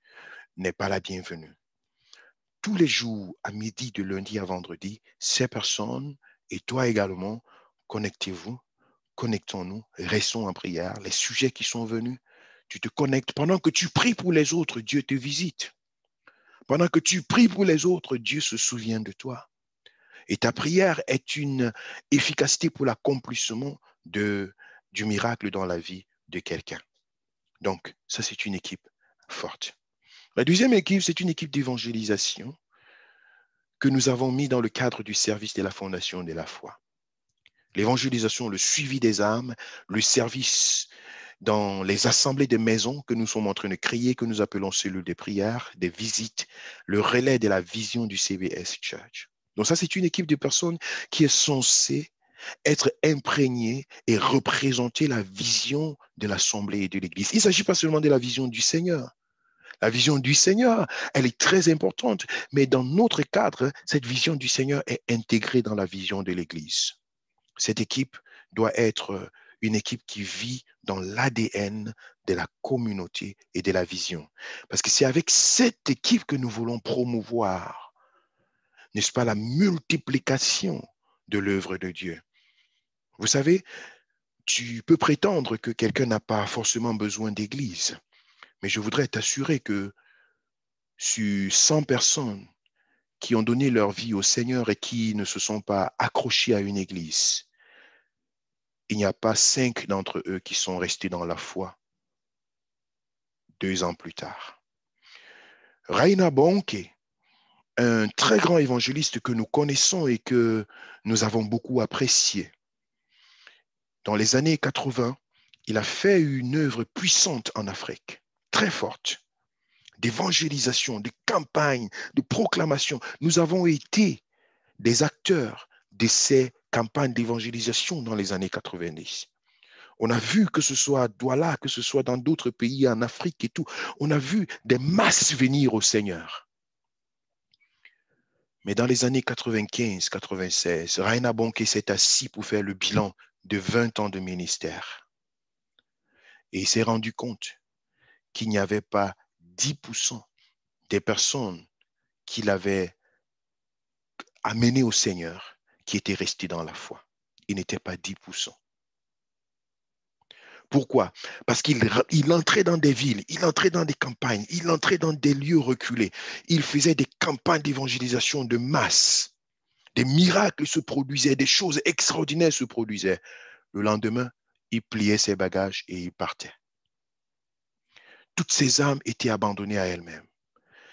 n'es pas la bienvenue. Tous les jours, à midi, de lundi à vendredi, ces personnes et toi également, connectez-vous, connectons-nous, restons en prière. Les sujets qui sont venus, tu te connectes. Pendant que tu pries pour les autres, Dieu te visite. Pendant que tu pries pour les autres, Dieu se souvient de toi. Et ta prière est une efficacité pour l'accomplissement du miracle dans la vie de quelqu'un. Donc, ça, c'est une équipe forte. La deuxième équipe, c'est une équipe d'évangélisation que nous avons mis dans le cadre du service de la Fondation de la foi. L'évangélisation, le suivi des âmes, le service dans les assemblées de maisons que nous sommes en train de créer, que nous appelons cellules de prière, des visites, le relais de la vision du CBS Church. Donc ça, c'est une équipe de personnes qui est censée être imprégnée et représenter la vision de l'Assemblée et de l'Église. Il ne s'agit pas seulement de la vision du Seigneur. La vision du Seigneur, elle est très importante, mais dans notre cadre, cette vision du Seigneur est intégrée dans la vision de l'Église. Cette équipe doit être une équipe qui vit dans l'ADN de la communauté et de la vision. Parce que c'est avec cette équipe que nous voulons promouvoir, n'est-ce pas, la multiplication de l'œuvre de Dieu. Vous savez, tu peux prétendre que quelqu'un n'a pas forcément besoin d'église, mais je voudrais t'assurer que sur 100 personnes qui ont donné leur vie au Seigneur et qui ne se sont pas accrochés à une église, il n'y a pas 5 d'entre eux qui sont restés dans la foi 2 ans plus tard. Raina Bonke, un très grand évangéliste que nous connaissons et que nous avons beaucoup apprécié. Dans les années 80, il a fait une œuvre puissante en Afrique, très forte, d'évangélisation, de campagne, de proclamation. Nous avons été des acteurs de ces campagnes d'évangélisation dans les années 90. On a vu que ce soit à Douala, que ce soit dans d'autres pays en Afrique et tout, on a vu des masses venir au Seigneur. Mais dans les années 95-96, Raina Bonke s'est assis pour faire le bilan de 20 ans de ministère. Et il s'est rendu compte qu'il n'y avait pas 10% des personnes qu'il avait amenées au Seigneur qui étaient restées dans la foi. Il n'était pas 10%. Pourquoi? Parce qu'il entrait dans des villes, il entrait dans des campagnes, il entrait dans des lieux reculés. Il faisait des campagnes d'évangélisation de masse. Des miracles se produisaient, des choses extraordinaires se produisaient. Le lendemain, il pliait ses bagages et il partait. Toutes ces âmes étaient abandonnées à elles-mêmes.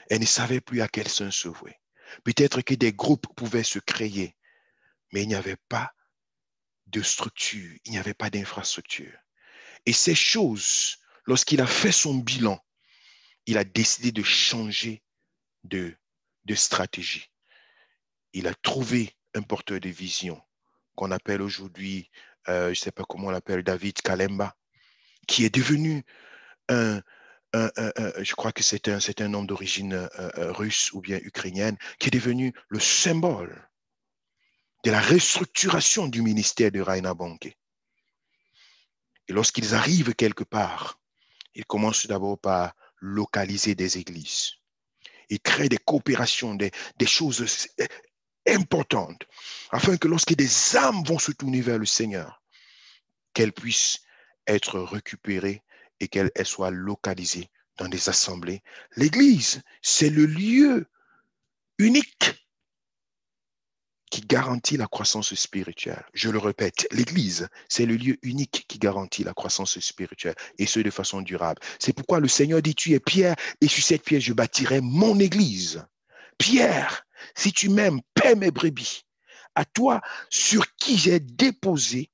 Elles ne savaient plus à quel saint se vouer. Peut-être que des groupes pouvaient se créer, mais il n'y avait pas de structure, il n'y avait pas d'infrastructure. Et ces choses, lorsqu'il a fait son bilan, il a décidé de changer de stratégie. Il a trouvé un porteur de vision qu'on appelle aujourd'hui, je ne sais pas comment on l'appelle, David Kalemba, qui est devenu je crois que c'est un homme d'origine russe ou bien ukrainienne, qui est devenu le symbole de la restructuration du ministère de Raina Bonke. Et lorsqu'ils arrivent quelque part, ils commencent d'abord par localiser des églises. Ils créent des coopérations, des choses importantes, afin que lorsque des âmes vont se tourner vers le Seigneur, qu'elles puissent être récupérées et qu'elles soient localisées dans des assemblées. L'église, c'est le lieu unique qui garantit la croissance spirituelle. Je le répète, l'église, c'est le lieu unique qui garantit la croissance spirituelle, et ce de façon durable. C'est pourquoi le Seigneur dit, tu es pierre, et sur cette pierre, je bâtirai mon église. Pierre, si tu m'aimes, paie mes brebis. À toi, sur qui j'ai déposé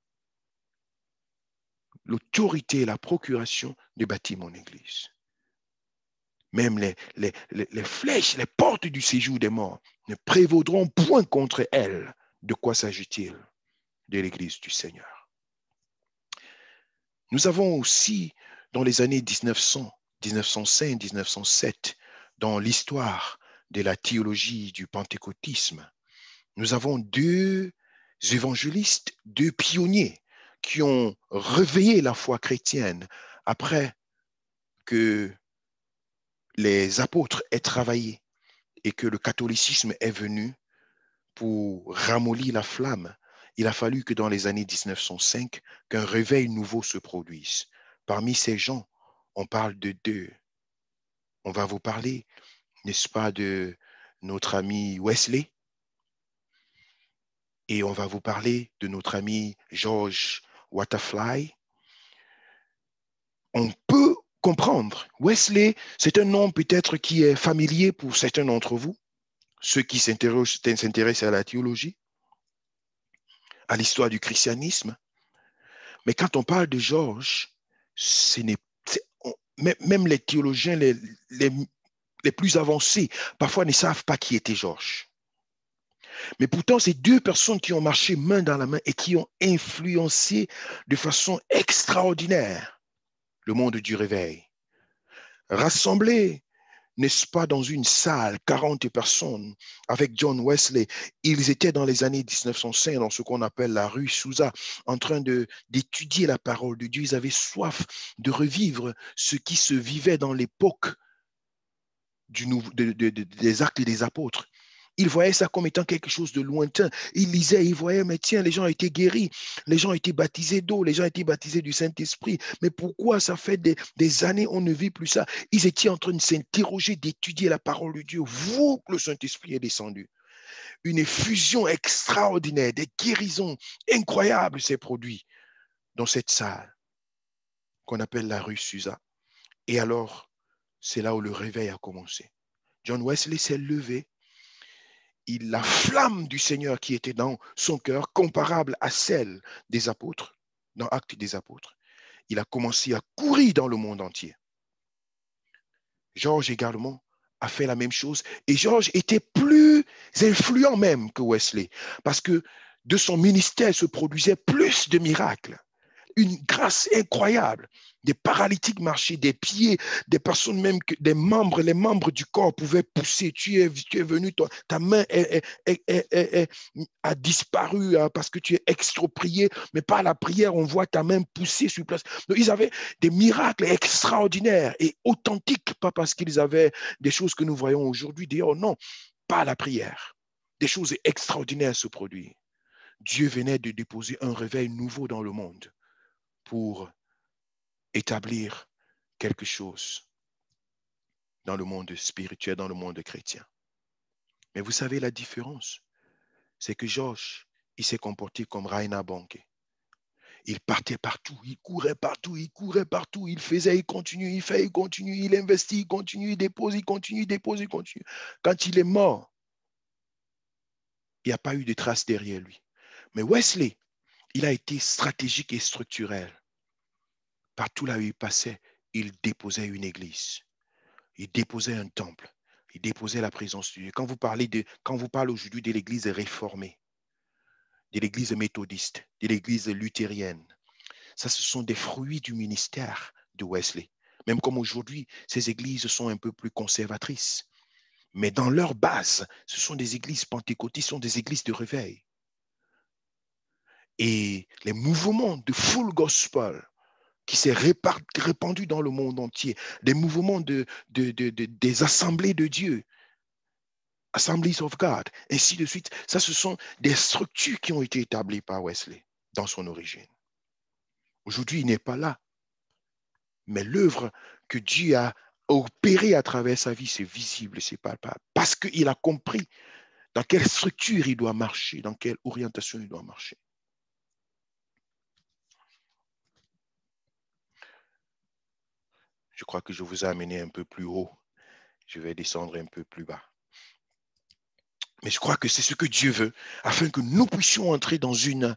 l'autorité et la procuration de bâtir mon église. Même les flèches, les portes du séjour des morts ne prévaudront point contre elles. De quoi s'agit-il? De l'église du Seigneur. Nous avons aussi, dans les années 1900, 1905, 1907, dans l'histoire de la théologie du pentecôtisme, nous avons deux évangélistes, deux pionniers qui ont réveillé la foi chrétienne après que les apôtres aient travaillé et que le catholicisme est venu pour ramollir la flamme. Il a fallu que dans les années 1905, qu'un réveil nouveau se produise. Parmi ces gens, on parle de deux. On va vous parler, n'est-ce pas, de notre ami Wesley, et on va vous parler de notre ami George Waterfly. On peut comprendre. Wesley, c'est un nom peut-être qui est familier pour certains d'entre vous, ceux qui s'intéressent à la théologie, à l'histoire du christianisme. Mais quand on parle de Georges, même les théologiens les plus avancés, parfois ne savent pas qui était Georges. Mais pourtant, c'est deux personnes qui ont marché main dans la main et qui ont influencé de façon extraordinaire le monde du réveil. Rassemblés, n'est-ce pas, dans une salle, 40 personnes, avec John Wesley. Ils étaient dans les années 1905, dans ce qu'on appelle la rue Souza, en train d'étudier la parole de Dieu. Ils avaient soif de revivre ce qui se vivait dans l'époque des actes des apôtres. Ils voyaient ça comme étant quelque chose de lointain. Ils lisaient, ils voyaient, mais tiens, les gens étaient guéris, les gens étaient baptisés d'eau, les gens étaient baptisés du Saint-Esprit. Mais pourquoi ça fait des années on ne vit plus ça? Ils étaient en train de s'interroger, d'étudier la parole de Dieu. Vous, le Saint-Esprit est descendu. Une effusion extraordinaire, des guérisons incroyables s'est produit dans cette salle qu'on appelle la rue Susa. Et alors, c'est là où le réveil a commencé. John Wesley s'est levé. La flamme du Seigneur qui était dans son cœur, comparable à celle des apôtres, dans Actes des apôtres, il a commencé à courir dans le monde entier. George également a fait la même chose. Et George était plus influent même que Wesley, parce que de son ministère se produisait plus de miracles. Une grâce incroyable. Des paralytiques marchaient, des pieds, des personnes même, des membres, les membres du corps pouvaient pousser. Tu es venu, ta main a disparu parce que tu es extroprié, mais par la prière, on voit ta main pousser sur place. Donc, ils avaient des miracles extraordinaires et authentiques, pas parce qu'ils avaient des choses que nous voyons aujourd'hui. D'ailleurs, non, pas la prière. Des choses extraordinaires se produisent. Dieu venait de déposer un réveil nouveau dans le monde pour établir quelque chose dans le monde spirituel, dans le monde chrétien. Mais vous savez la différence, c'est que Josh, il s'est comporté comme Raina Bonke. Il partait partout, il courait partout, il courait partout, il faisait, il continue, il fait, il continue, il investit, il continue, il dépose, il continue, il dépose, il continue. Quand il est mort, il n'y a pas eu de traces derrière lui. Mais Wesley, il a été stratégique et structurel. Partout là où il passait, il déposait une église. Il déposait un temple. Il déposait la présence de Dieu. Quand vous parlez aujourd'hui de l'église réformée, de l'église méthodiste, de l'église luthérienne, ça, ce sont des fruits du ministère de Wesley. Même comme aujourd'hui, ces églises sont un peu plus conservatrices. Mais dans leur base, ce sont des églises pentecôtistes, ce sont des églises de réveil. Et les mouvements de full gospel qui s'est répandu dans le monde entier, des mouvements des assemblées de Dieu, Assemblies of God, ainsi de suite. Ça, ce sont des structures qui ont été établies par Wesley dans son origine. Aujourd'hui, il n'est pas là. Mais l'œuvre que Dieu a opérée à travers sa vie, c'est visible, c'est palpable. Parce qu'il a compris dans quelle structure il doit marcher, dans quelle orientation il doit marcher. Je crois que je vous ai amené un peu plus haut. Je vais descendre un peu plus bas. Mais je crois que c'est ce que Dieu veut, afin que nous puissions entrer dans une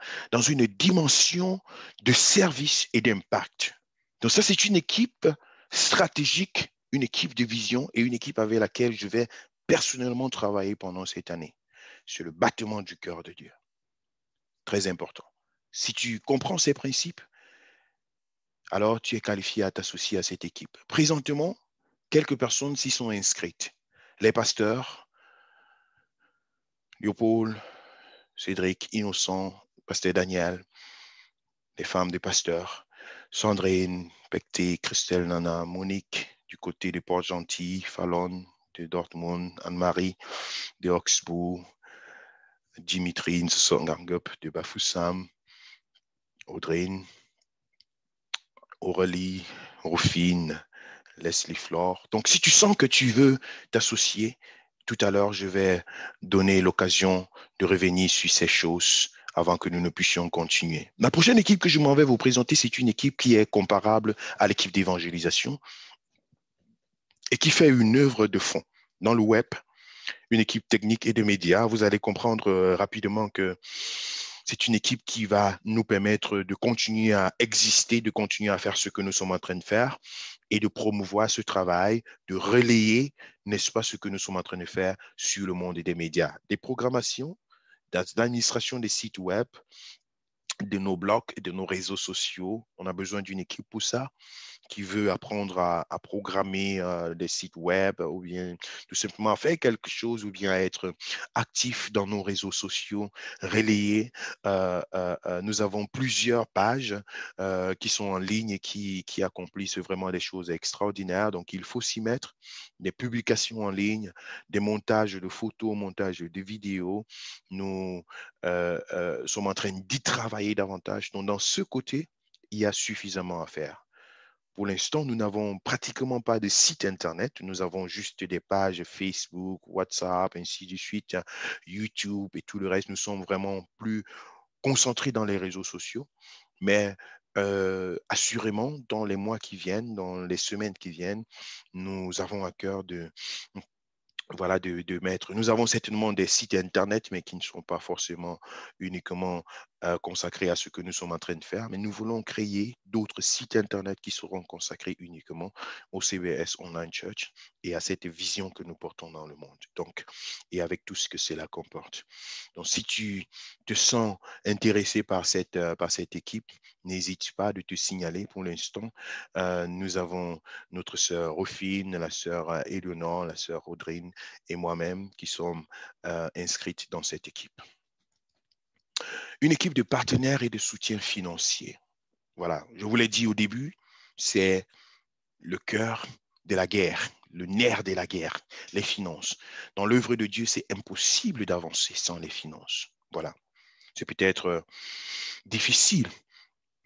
dimension de service et d'impact. Donc ça, c'est une équipe stratégique, une équipe de vision et une équipe avec laquelle je vais personnellement travailler pendant cette année sur le battement du cœur de Dieu. Très important. Si tu comprends ces principes, alors tu es qualifié à t'associer à cette équipe. Présentement, quelques personnes s'y sont inscrites. Les pasteurs, Léopold, Cédric, Innocent, Pasteur Daniel, les femmes des pasteurs, Sandrine, Pecté, Christelle, Nana, Monique, du côté de Port-Gentil, Fallon, de Dortmund, Anne-Marie, de Oxbow, Dimitri Nsongangup, de Bafoussam, Audrine, Aurélie, Rufine, Leslie Flore. Donc, si tu sens que tu veux t'associer, tout à l'heure, je vais donner l'occasion de revenir sur ces choses avant que nous ne puissions continuer. La prochaine équipe que je m'en vais vous présenter, c'est une équipe qui est comparable à l'équipe d'évangélisation et qui fait une œuvre de fond dans le web, une équipe technique et de médias. Vous allez comprendre rapidement que c'est une équipe qui va nous permettre de continuer à exister, de continuer à faire ce que nous sommes en train de faire et de promouvoir ce travail, de relayer, n'est-ce pas, ce que nous sommes en train de faire sur le monde des médias, des programmations, d'administration des sites web, de nos blogs et de nos réseaux sociaux. On a besoin d'une équipe pour ça, qui veut apprendre à programmer des sites web ou bien tout simplement faire quelque chose ou bien être actif dans nos réseaux sociaux, relayer. Nous avons plusieurs pages qui sont en ligne et qui accomplissent vraiment des choses extraordinaires. Donc, il faut s'y mettre. Des publications en ligne, des montages de photos, montages de vidéos. Nous sommes en train d'y travailler davantage. Donc, dans ce côté, il y a suffisamment à faire. Pour l'instant, nous n'avons pratiquement pas de site Internet. Nous avons juste des pages Facebook, WhatsApp, ainsi de suite, YouTube et tout le reste. Nous sommes vraiment plus concentrés dans les réseaux sociaux. Mais assurément, dans les mois qui viennent, dans les semaines qui viennent, nous avons à cœur de mettre. Nous avons certainement des sites Internet, mais qui ne sont pas forcément uniquement consacrés à ce que nous sommes en train de faire, mais nous voulons créer d'autres sites Internet qui seront consacrés uniquement au CBS Online Church et à cette vision que nous portons dans le monde. Donc, et avec tout ce que cela comporte. Donc, si tu te sens intéressé par cette équipe, n'hésite pas de te signaler. Pour l'instant, nous avons notre sœur Rufine, la sœur Éléonore, la sœur Audrine et moi-même qui sommes inscrites dans cette équipe. Une équipe de partenaires et de soutien financier. Voilà, je vous l'ai dit au début, c'est le cœur de la guerre, le nerf de la guerre, les finances. Dans l'œuvre de Dieu, c'est impossible d'avancer sans les finances. Voilà, c'est peut-être difficile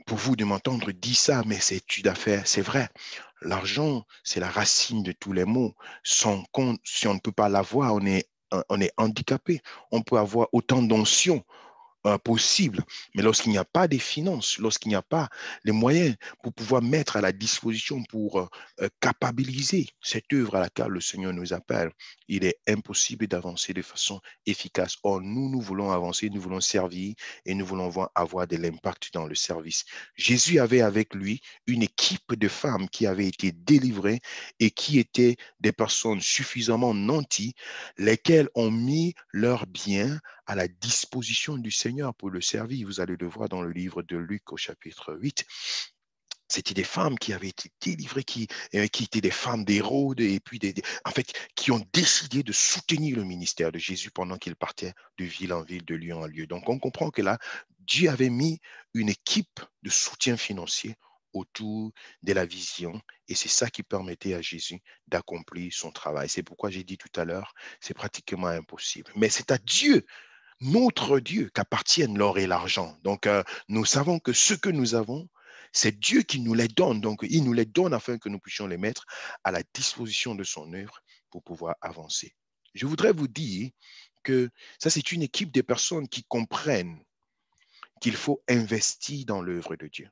pour vous de m'entendre dire ça, mais c'est tout à fait, c'est vrai. L'argent, c'est la racine de tous les maux. Sans compte, si on ne peut pas l'avoir, on est handicapé. On peut avoir autant d'onction possible. Mais lorsqu'il n'y a pas des finances, lorsqu'il n'y a pas les moyens pour pouvoir mettre à la disposition, pour capabiliser cette œuvre à laquelle le Seigneur nous appelle, il est impossible d'avancer de façon efficace. Or, nous voulons avancer, nous voulons servir et nous voulons avoir de l'impact dans le service. Jésus avait avec lui une équipe de femmes qui avaient été délivrées et qui étaient des personnes suffisamment nanties, lesquelles ont mis leurs biens à la disposition du Seigneur pour le servir. Vous allez le voir dans le livre de Luc au chapitre 8. C'était des femmes qui avaient été délivrées, qui étaient des femmes d'Hérode et puis en fait, qui ont décidé de soutenir le ministère de Jésus pendant qu'il partait de ville en ville, de lieu en lieu. Donc, on comprend que là, Dieu avait mis une équipe de soutien financier autour de la vision et c'est ça qui permettait à Jésus d'accomplir son travail. C'est pourquoi j'ai dit tout à l'heure, c'est pratiquement impossible. Mais c'est à Dieu, notre Dieu, qu'appartiennent l'or et l'argent. Donc, nous savons que ce que nous avons, c'est Dieu qui nous les donne. Donc, il nous les donne afin que nous puissions les mettre à la disposition de son œuvre pour pouvoir avancer. Je voudrais vous dire que ça, c'est une équipe de personnes qui comprennent qu'il faut investir dans l'œuvre de Dieu.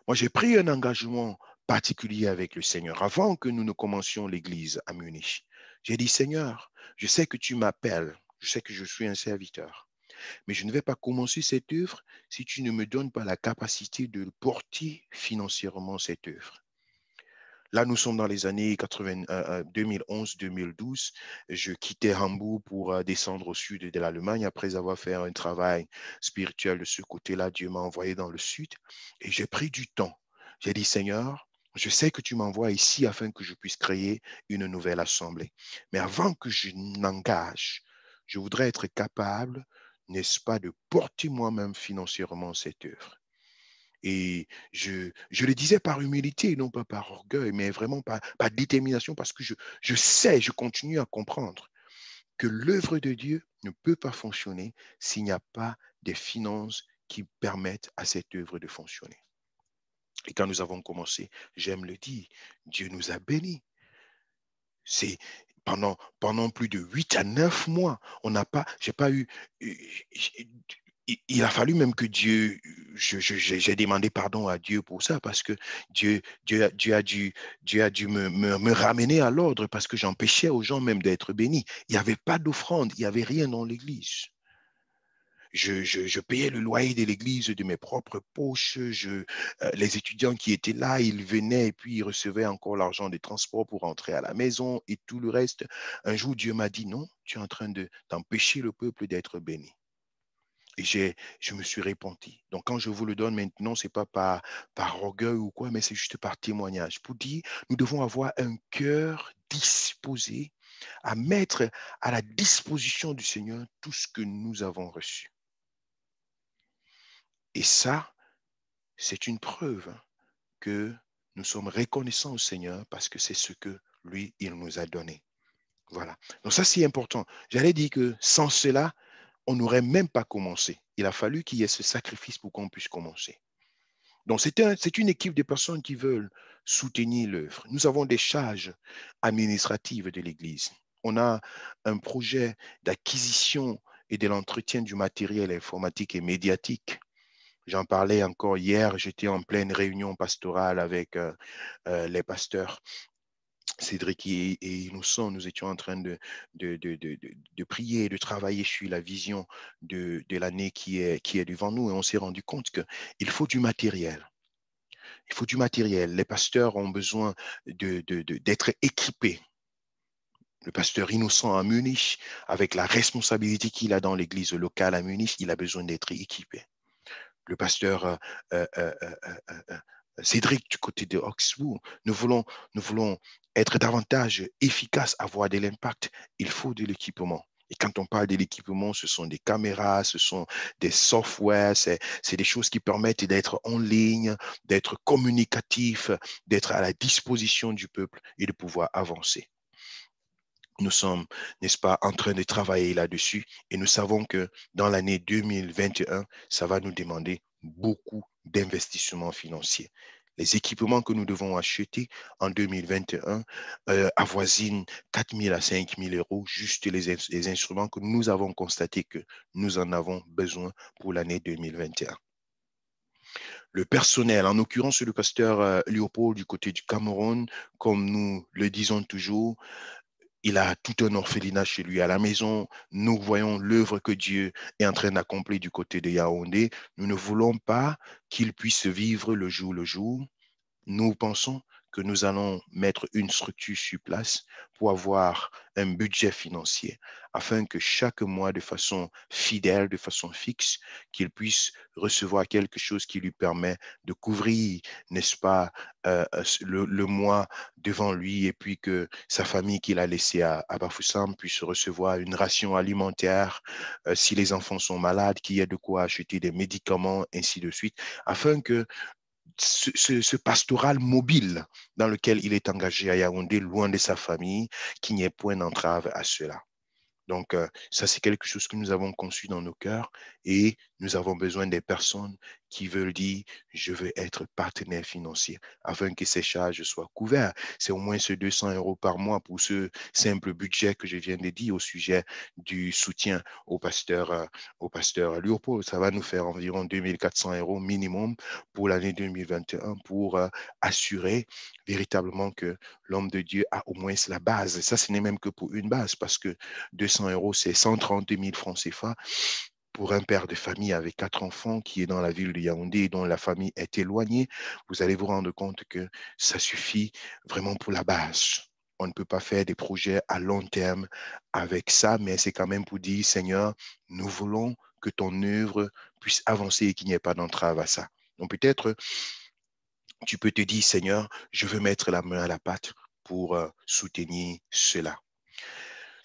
Moi, j'ai pris un engagement particulier avec le Seigneur avant que nous ne commencions l'église à Munich. J'ai dit, Seigneur, je sais que tu m'appelles, je sais que je suis un serviteur. Mais je ne vais pas commencer cette œuvre si tu ne me donnes pas la capacité de porter financièrement cette œuvre. Là, nous sommes dans les années 2011-2012. Je quittais Hambourg pour descendre au sud de l'Allemagne après avoir fait un travail spirituel de ce côté-là. Dieu m'a envoyé dans le sud et j'ai pris du temps. J'ai dit, Seigneur, je sais que tu m'envoies ici afin que je puisse créer une nouvelle assemblée. Mais avant que je n'engage, je voudrais être capable, n'est-ce pas, de porter moi-même financièrement cette œuvre. Et je le disais par humilité, non pas par orgueil, mais vraiment par détermination, parce que je sais, je continue à comprendre que l'œuvre de Dieu ne peut pas fonctionner s'il n'y a pas des finances qui permettent à cette œuvre de fonctionner. Et quand nous avons commencé, j'aime le dire, Dieu nous a bénis. C'est pendant plus de 8 à 9 mois, on n'a pas, j'ai pas eu, il a fallu même que Dieu, j'ai demandé pardon à Dieu pour ça parce que Dieu a dû me ramener à l'ordre parce que j'empêchais aux gens même d'être bénis. Il n'y avait pas d'offrande, il n'y avait rien dans l'église. Je payais le loyer de l'église de mes propres poches. Les étudiants qui étaient là, ils venaient et puis ils recevaient encore l'argent des transports pour rentrer à la maison et tout le reste. Un jour, Dieu m'a dit, non, tu es en train d'empêcher le peuple d'être béni. Et je me suis repenti. Donc, quand je vous le donne maintenant, ce n'est pas par orgueil ou quoi, mais c'est juste par témoignage. Pour dire, nous devons avoir un cœur disposé à mettre à la disposition du Seigneur tout ce que nous avons reçu. Et ça, c'est une preuve que nous sommes reconnaissants au Seigneur parce que c'est ce que lui, il nous a donné. Voilà. Donc ça, c'est important. J'allais dire que sans cela, on n'aurait même pas commencé. Il a fallu qu'il y ait ce sacrifice pour qu'on puisse commencer. Donc c'est une équipe de personnes qui veulent soutenir l'œuvre. Nous avons des charges administratives de l'Église. On a un projet d'acquisition et de l'entretien du matériel informatique et médiatique. J'en parlais encore hier, j'étais en pleine réunion pastorale avec les pasteurs Cédric et Innocent, nous étions en train de prier et de travailler sur la vision de l'année qui est devant nous et on s'est rendu compte qu'il faut du matériel. Il faut du matériel. Les pasteurs ont besoin d'être équipés. Le pasteur Innocent à Munich, avec la responsabilité qu'il a dans l'église locale à Munich, il a besoin d'être équipé. Le pasteur euh, euh, euh, euh, Cédric du côté de Oxbow, nous voulons être davantage efficaces, avoir de l'impact. Il faut de l'équipement. Et quand on parle de l'équipement, ce sont des caméras, ce sont des softwares, c'est des choses qui permettent d'être en ligne, d'être communicatif, d'être à la disposition du peuple et de pouvoir avancer. Nous sommes, n'est-ce pas, en train de travailler là-dessus et nous savons que dans l'année 2021, ça va nous demander beaucoup d'investissements financiers. Les équipements que nous devons acheter en 2021 avoisinent 4 000 à 5 000 euros, juste les instruments que nous avons constaté que nous en avons besoin pour l'année 2021. Le personnel, en l'occurrence le pasteur Léopold du côté du Cameroun, comme nous le disons toujours, il a tout un orphelinat chez lui à la maison. Nous voyons l'œuvre que Dieu est en train d'accomplir du côté de Yaoundé. Nous ne voulons pas qu'il puisse vivre le jour le jour. Nous pensons que nous allons mettre une structure sur place pour avoir un budget financier afin que chaque mois, de façon fidèle, de façon fixe, qu'il puisse recevoir quelque chose qui lui permet de couvrir, n'est-ce pas, le mois devant lui et puis que sa famille qu'il a laissée à Bafoussam puisse recevoir une ration alimentaire, si les enfants sont malades, qu'il y ait de quoi acheter des médicaments, ainsi de suite, afin que ce pastoral mobile dans lequel il est engagé à Yaoundé, loin de sa famille, qu'il n'y ait point d'entrave à cela. Donc, ça, c'est quelque chose que nous avons conçu dans nos cœurs et nous avons besoin des personnes qui veulent dire, je veux être partenaire financier afin que ces charges soient couvertes. C'est au moins ce 200 euros par mois pour ce simple budget que je viens de dire au sujet du soutien au pasteur Léopold. Ça va nous faire environ 2400 euros minimum pour l'année 2021 pour assurer véritablement que l'homme de Dieu a au moins la base. Ça, ce n'est même que pour une base parce que 200 euros, c'est 132 000 francs CFA pour un père de famille avec 4 enfants qui est dans la ville de Yaoundé et dont la famille est éloignée. Vous allez vous rendre compte que ça suffit vraiment pour la base. On ne peut pas faire des projets à long terme avec ça, mais c'est quand même pour dire, Seigneur, nous voulons que ton œuvre puisse avancer et qu'il n'y ait pas d'entrave à ça. Donc peut-être tu peux te dire, Seigneur, je veux mettre la main à la pâte pour soutenir cela.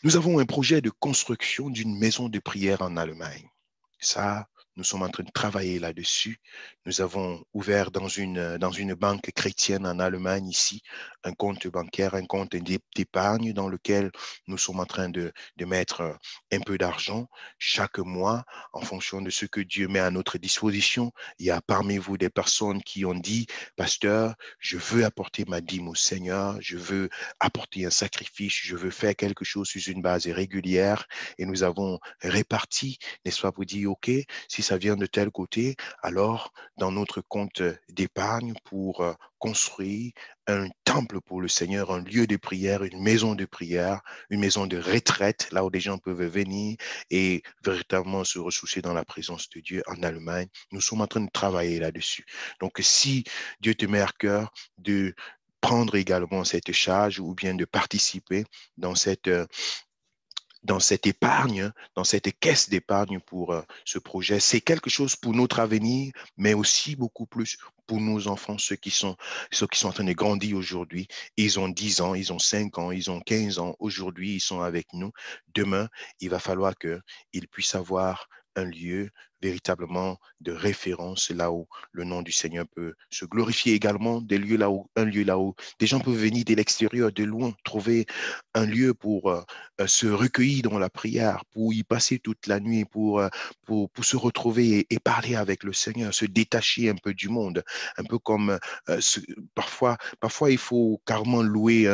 Nous avons un projet de construction d'une maison de prière en Allemagne. Ça, nous sommes en train de travailler là-dessus. Nous avons ouvert dans une banque chrétienne en Allemagne ici un compte bancaire, un compte d'épargne dans lequel nous sommes en train de mettre un peu d'argent chaque mois en fonction de ce que Dieu met à notre disposition. Il y a parmi vous des personnes qui ont dit, Pasteur, je veux apporter ma dîme au Seigneur, je veux apporter un sacrifice, je veux faire quelque chose sur une base régulière et nous avons réparti, n'est-ce pas, pour dire, OK, si ça vient de tel côté, alors dans notre compte d'épargne pour construire un temple pour le Seigneur, un lieu de prière, une maison de prière, une maison de retraite, là où des gens peuvent venir et véritablement se ressourcer dans la présence de Dieu en Allemagne. Nous sommes en train de travailler là-dessus. Donc, si Dieu te met à cœur de prendre également cette charge ou bien de participer dans cette épargne, dans cette caisse d'épargne pour ce projet. C'est quelque chose pour notre avenir, mais aussi beaucoup plus pour nos enfants, ceux qui sont en train de grandir aujourd'hui. Ils ont 10 ans, ils ont 5 ans, ils ont 15 ans. Aujourd'hui, ils sont avec nous. Demain, il va falloir qu'ils puissent avoir un lieu véritablement de référence là où le nom du Seigneur peut se glorifier également, un lieu là où des gens peuvent venir de l'extérieur, de loin, trouver un lieu pour se recueillir dans la prière, pour y passer toute la nuit, pour se retrouver et parler avec le Seigneur, se détacher un peu du monde, un peu comme parfois il faut carrément louer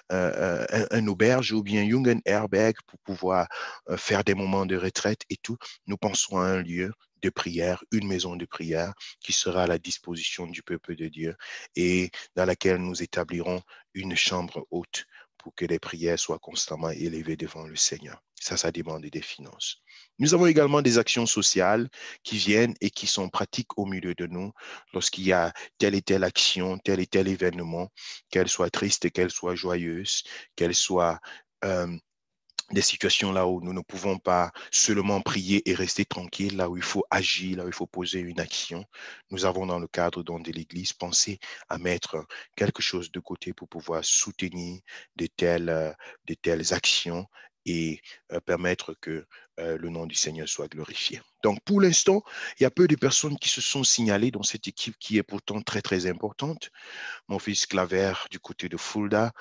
un auberge ou bien Jungen Herberg pour pouvoir faire des moments de retraite et tout. Nous pensons à un lieu de prière, une maison de prière qui sera à la disposition du peuple de Dieu et dans laquelle nous établirons une chambre haute pour que les prières soient constamment élevées devant le Seigneur. Ça demande des finances. Nous avons également des actions sociales qui viennent et qui sont pratiques au milieu de nous lorsqu'il y a telle et telle action, tel et tel événement, qu'elle soit triste, qu'elle soit joyeuse, qu'elle soit des situations là où nous ne pouvons pas seulement prier et rester tranquille, là où il faut agir, là où il faut poser une action. Nous avons dans le cadre de l'Église pensé à mettre quelque chose de côté pour pouvoir soutenir de telles actions et permettre que le nom du Seigneur soit glorifié. Donc, pour l'instant, il y a peu de personnes qui se sont signalées dans cette équipe qui est pourtant très, très importante. Mon fils Claver du côté de Fulda,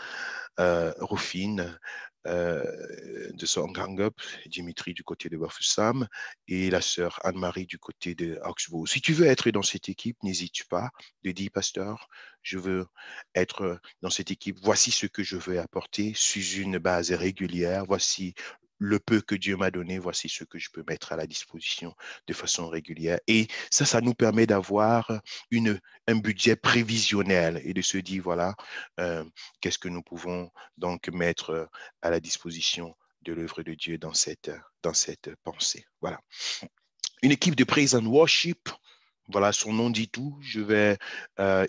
Rufine de Songangup, Dimitri du côté de Bafoussam et la sœur Anne-Marie du côté de Augsbourg. Si tu veux être dans cette équipe, n'hésite pas de dire, pasteur, je veux être dans cette équipe. Voici ce que je veux apporter sur une base régulière. Voici le peu que Dieu m'a donné, voici ce que je peux mettre à la disposition de façon régulière. Et ça nous permet d'avoir un budget prévisionnel et de se dire, voilà, qu'est-ce que nous pouvons donc mettre à la disposition de l'œuvre de Dieu dans cette pensée. Voilà. Une équipe de praise and worship. Voilà, son nom dit tout. Je vais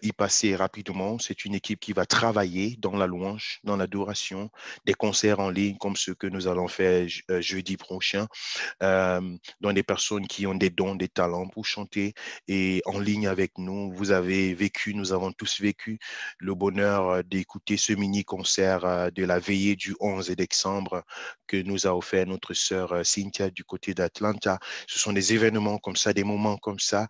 y passer rapidement. C'est une équipe qui va travailler dans la louange, dans l'adoration, des concerts en ligne comme ceux que nous allons faire jeudi prochain, dans des personnes qui ont des dons, des talents pour chanter et en ligne avec nous. Vous avez vécu, nous avons tous vécu le bonheur d'écouter ce mini-concert de la veillée du 11 décembre que nous a offert notre sœur Cynthia du côté d'Atlanta. Ce sont des événements comme ça, des moments comme ça.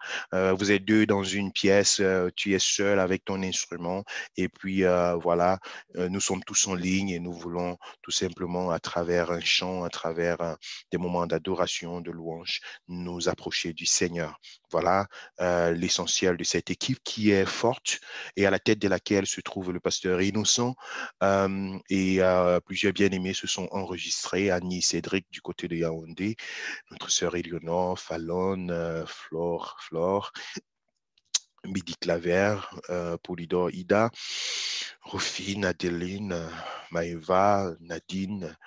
Vous êtes deux dans une pièce, tu es seul avec ton instrument et puis voilà, nous sommes tous en ligne et nous voulons tout simplement à travers un chant, à travers des moments d'adoration, de louange, nous approcher du Seigneur. Voilà l'essentiel de cette équipe qui est forte et à la tête de laquelle se trouve le pasteur Innocent et plusieurs bien-aimés se sont enregistrés, Annie Cédric du côté de Yaoundé, notre sœur Éléonore, Fallon, Flore, Midi Claver, Polydor Ida, Rufine, Adeline, Maëva, Nadine,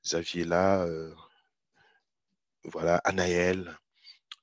Zaviela, voilà, Anaël,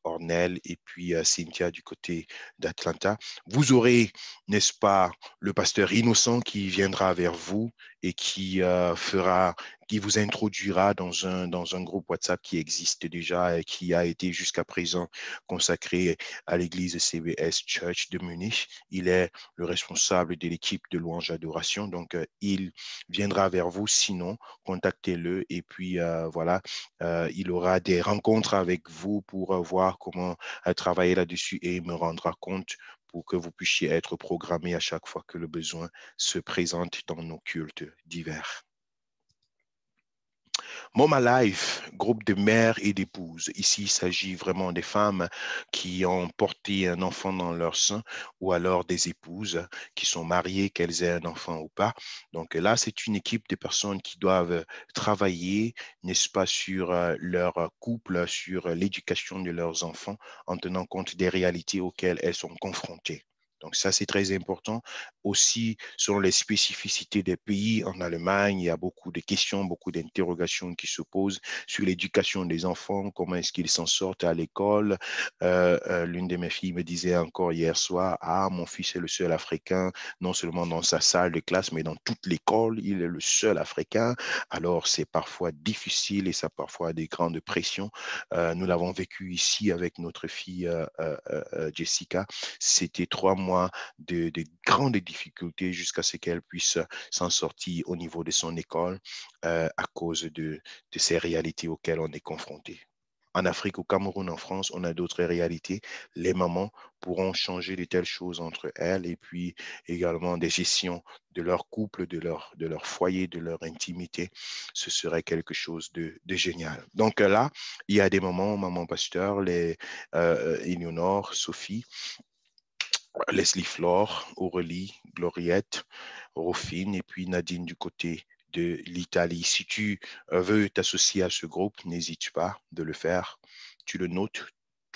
Ornel et puis Cynthia du côté d'Atlanta. Vous aurez, n'est-ce pas, le pasteur Innocent qui viendra vers vous et qui vous introduira dans un groupe WhatsApp qui existe déjà et qui a été jusqu'à présent consacré à l'église CBS Church de Munich. Il est le responsable de l'équipe de louange adoration, donc il viendra vers vous. Sinon, contactez-le et puis voilà, il aura des rencontres avec vous pour voir comment travailler là-dessus et il me rendra compte pour que vous puissiez être programmé à chaque fois que le besoin se présente dans nos cultes divers. Mama Life, groupe de mères et d'épouses. Ici, il s'agit vraiment des femmes qui ont porté un enfant dans leur sein ou alors des épouses qui sont mariées, qu'elles aient un enfant ou pas. Donc là, c'est une équipe de personnes qui doivent travailler, n'est-ce pas, sur leur couple, sur l'éducation de leurs enfants en tenant compte des réalités auxquelles elles sont confrontées. Donc ça, c'est très important. Aussi, selon les spécificités des pays, en Allemagne, il y a beaucoup de questions, beaucoup d'interrogations qui se posent sur l'éducation des enfants, comment est-ce qu'ils s'en sortent à l'école. L'une de mes filles me disait encore hier soir, ah, mon fils est le seul Africain, non seulement dans sa salle de classe, mais dans toute l'école, il est le seul Africain. Alors, c'est parfois difficile et ça a parfois des grandes pressions. Nous l'avons vécu ici avec notre fille Jessica. C'était 3 mois de grandes difficultés jusqu'à ce qu'elle puisse s'en sortir au niveau de son école à cause de ces réalités auxquelles on est confronté. En Afrique, au Cameroun, en France, on a d'autres réalités. Les mamans pourront changer de telles choses entre elles et puis également des gestions de leur couple, de leur foyer, de leur intimité. Ce serait quelque chose de génial. Donc là, il y a des moments, maman pasteur, Éléonore, Sophie, Leslie Flore, Aurélie, Gloriette, Rufine et puis Nadine du côté de l'Italie. Si tu veux t'associer à ce groupe, n'hésite pas de le faire. Tu le notes,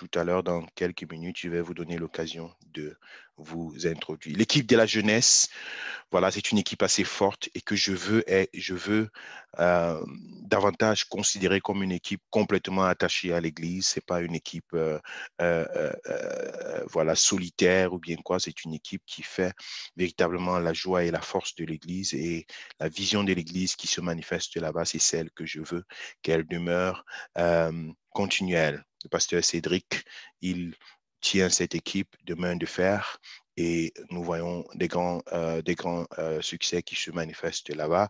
tout à l'heure, dans quelques minutes, je vais vous donner l'occasion de vous introduire. L'équipe de la jeunesse, voilà, c'est une équipe assez forte et que je veux davantage considérer comme une équipe complètement attachée à l'Église. C'est pas une équipe voilà, solitaire ou bien quoi. C'est une équipe qui fait véritablement la joie et la force de l'Église, et la vision de l'Église qui se manifeste là-bas, c'est celle que je veux qu'elle demeure continuelle. Le pasteur Cédric, il tient cette équipe de main de fer, et nous voyons des grands succès qui se manifestent là-bas.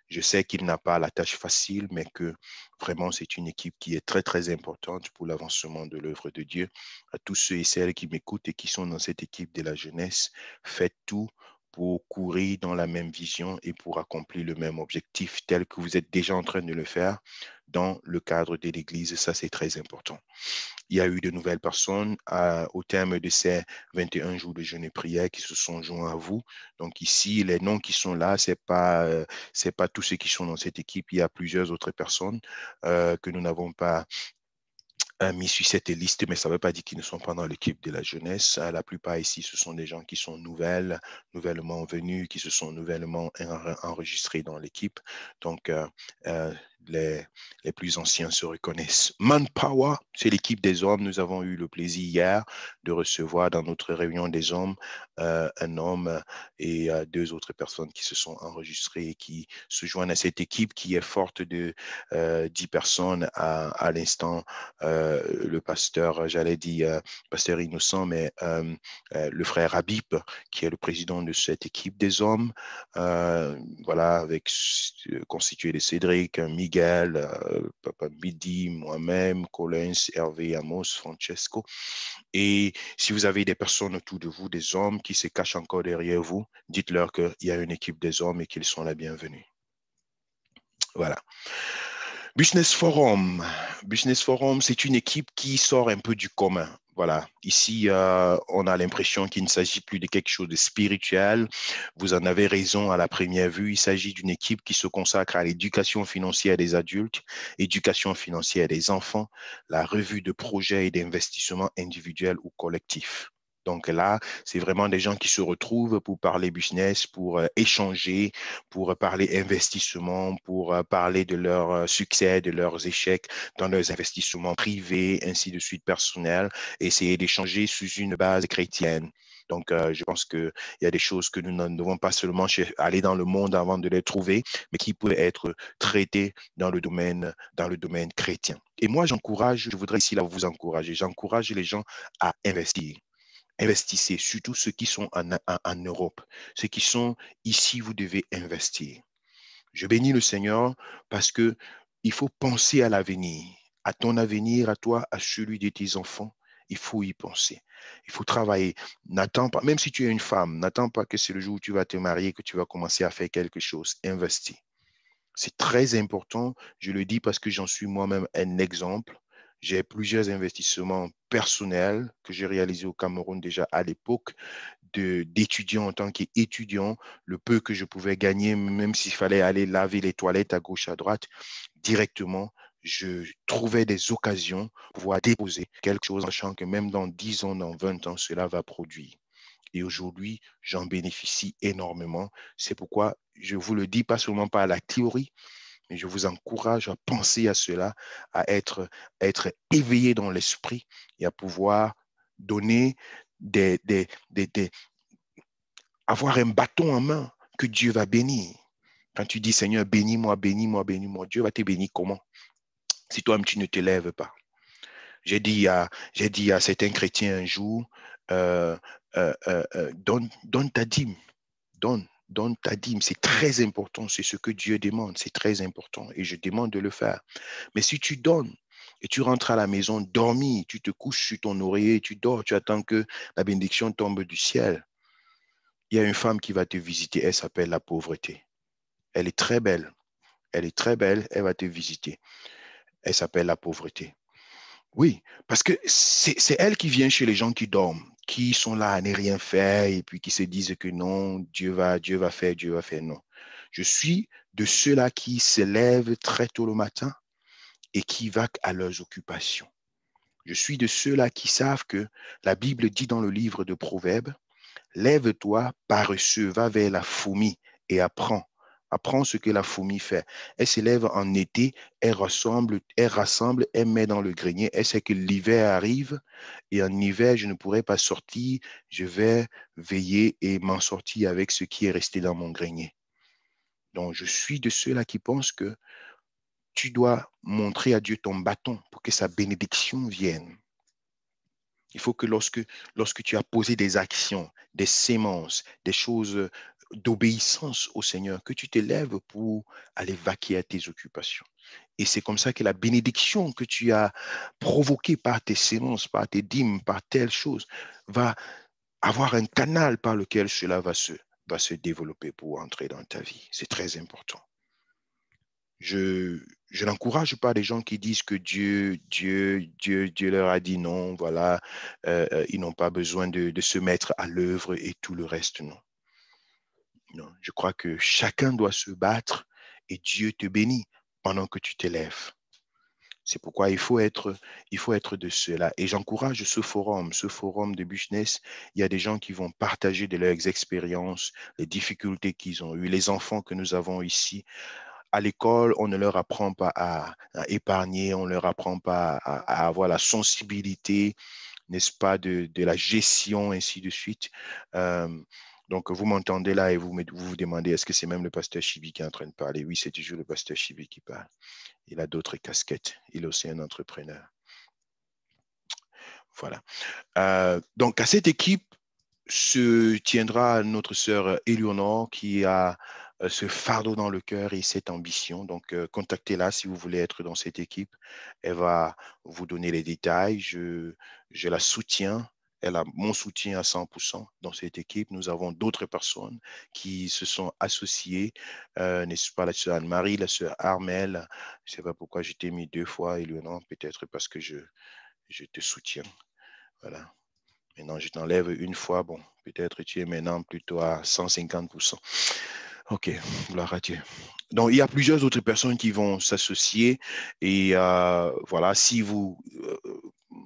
Je sais qu'il n'a pas la tâche facile, mais que vraiment c'est une équipe qui est très, très importante pour l'avancement de l'œuvre de Dieu. À tous ceux et celles qui m'écoutent et qui sont dans cette équipe de la jeunesse, faites tout pour courir dans la même vision et pour accomplir le même objectif tel que vous êtes déjà en train de le faire dans le cadre de l'Église. Ça, c'est très important. Il y a eu de nouvelles personnes au terme de ces 21 jours de jeûne et prière qui se sont joints à vous. Donc ici, les noms qui sont là, c'est pas tous ceux qui sont dans cette équipe. Il y a plusieurs autres personnes que nous n'avons pas mis sur cette liste, mais ça ne veut pas dire qu'ils ne sont pas dans l'équipe de la jeunesse. La plupart ici, ce sont des gens qui sont nouvellement venus, qui se sont nouvellement enregistrés dans l'équipe. Donc, les plus anciens se reconnaissent. Manpower, c'est l'équipe des hommes. Nous avons eu le plaisir hier de recevoir dans notre réunion des hommes un homme et deux autres personnes qui se sont enregistrées et qui se joignent à cette équipe qui est forte de 10 personnes à l'instant. Le pasteur, j'allais dire pasteur Innocent, mais le frère Habib, qui est le président de cette équipe des hommes, voilà, avec constitué de Cédric, Miguel, Papa Midi, moi-même, Collins, Hervé, Amos, Francesco. Et si vous avez des personnes autour de vous, des hommes qui se cachent encore derrière vous, dites-leur qu'il y a une équipe des hommes et qu'ils sont la bienvenue. Voilà. Business Forum. Business Forum, c'est une équipe qui sort un peu du commun. Voilà. Ici, on a l'impression qu'il ne s'agit plus de quelque chose de spirituel. Vous en avez raison à la première vue. Il s'agit d'une équipe qui se consacre à l'éducation financière des adultes, éducation financière des enfants, la revue de projets et d'investissements individuels ou collectifs. Donc là, c'est vraiment des gens qui se retrouvent pour parler business, pour échanger, pour parler investissement, pour parler de leurs succès, de leurs échecs dans leurs investissements privés, ainsi de suite personnels, et essayer d'échanger sous une base chrétienne. Donc, je pense qu'il y a des choses que nous ne devons pas seulement aller dans le monde avant de les trouver, mais qui peuvent être traitées dans le domaine chrétien. Et moi, je voudrais ici là vous encourager, j'encourage les gens à investir. Investissez, surtout ceux qui sont en Europe. Ceux qui sont ici, vous devez investir. Je bénis le Seigneur parce que il faut penser à l'avenir, à ton avenir, à toi, à celui de tes enfants. Il faut y penser. Il faut travailler. N'attends pas, même si tu es une femme, n'attends pas que c'est le jour où tu vas te marier que tu vas commencer à faire quelque chose. Investis. C'est très important. Je le dis parce que j'en suis moi-même un exemple. J'ai plusieurs investissements personnels que j'ai réalisés au Cameroun déjà à l'époque d'étudiant en tant qu'étudiant. Le peu que je pouvais gagner, même s'il fallait aller laver les toilettes à gauche, à droite, directement, je trouvais des occasions pour pouvoir déposer quelque chose en sachant que même dans 10 ans, dans 20 ans, cela va produire. Et aujourd'hui, j'en bénéficie énormément. C'est pourquoi je vous le dis pas seulement par la théorie, mais je vous encourage à penser à cela, à être éveillé dans l'esprit et à pouvoir donner avoir un bâton en main que Dieu va bénir. Quand tu dis, Seigneur, bénis-moi, bénis-moi, bénis-moi, Dieu va te bénir comment? Si toi-même, tu ne te lèves pas. J'ai dit à certains chrétiens un jour, donne ta dîme, donne ta dîme. C'est très important, c'est ce que Dieu demande, c'est très important et je demande de le faire. Mais si tu donnes et tu rentres à la maison dormir, tu te couches sur ton oreiller, tu dors, tu attends que la bénédiction tombe du ciel. Il y a une femme qui va te visiter, elle s'appelle la pauvreté. Elle est très belle, elle va te visiter. Elle s'appelle la pauvreté. Oui, parce que c'est elle qui vient chez les gens qui dorment, qui sont là à ne rien faire et puis qui se disent que non, Dieu va faire, Dieu va faire. Non. Je suis de ceux-là qui se lèvent très tôt le matin et qui vaquent à leurs occupations. Je suis de ceux-là qui savent que la Bible dit dans le livre de Proverbes, lève-toi, paresseux, va vers la fourmi et apprends. Apprends ce que la fourmi fait. Elle s'élève en été, elle rassemble, elle met dans le grenier. Elle sait que l'hiver arrive et en hiver, je ne pourrai pas sortir. Je vais veiller et m'en sortir avec ce qui est resté dans mon grenier. Donc, je suis de ceux-là qui pensent que tu dois montrer à Dieu ton bâton pour que sa bénédiction vienne. Il faut que lorsque tu as posé des actions, des sémences, des choses d'obéissance au Seigneur, que tu t'élèves pour aller vaquer à tes occupations. Et c'est comme ça que la bénédiction que tu as provoquée par tes sémences, par tes dîmes, par telle chose, va avoir un canal par lequel cela va se développer pour entrer dans ta vie. C'est très important. Je n'encourage pas les gens qui disent que Dieu leur a dit non, voilà, ils n'ont pas besoin de se mettre à l'œuvre et tout le reste, non. Non, je crois que chacun doit se battre et Dieu te bénit pendant que tu t'élèves. C'est pourquoi il faut être de cela. Et j'encourage ce forum de Business. Il y a des gens qui vont partager de leurs expériences, les difficultés qu'ils ont eues, les enfants que nous avons ici. À l'école, on ne leur apprend pas à épargner, on ne leur apprend pas à avoir la sensibilité, n'est-ce pas, de la gestion, ainsi de suite. Euh, donc, vous m'entendez là et vous demandez, est-ce que c'est même le pasteur Chibi qui est en train de parler? Oui, c'est toujours le pasteur Chibi qui parle. Il a d'autres casquettes. Il est aussi un entrepreneur. Voilà. Donc, à cette équipe se tiendra notre sœur Éléonore qui a ce fardeau dans le cœur et cette ambition. Donc, contactez-la si vous voulez être dans cette équipe. Elle va vous donner les détails. Je la soutiens. Elle a mon soutien à 100% dans cette équipe. Nous avons d'autres personnes qui se sont associées, n'est-ce pas, la sœur Anne-Marie, la sœur Armelle. Je ne sais pas pourquoi je t'ai mis 2 fois, Éléonore, peut-être parce que je te soutiens. Voilà. Maintenant, je t'enlève une fois. Bon, peut-être tu es maintenant plutôt à 150%. OK, gloire à Dieu. Donc, il y a plusieurs autres personnes qui vont s'associer. Et voilà, si vous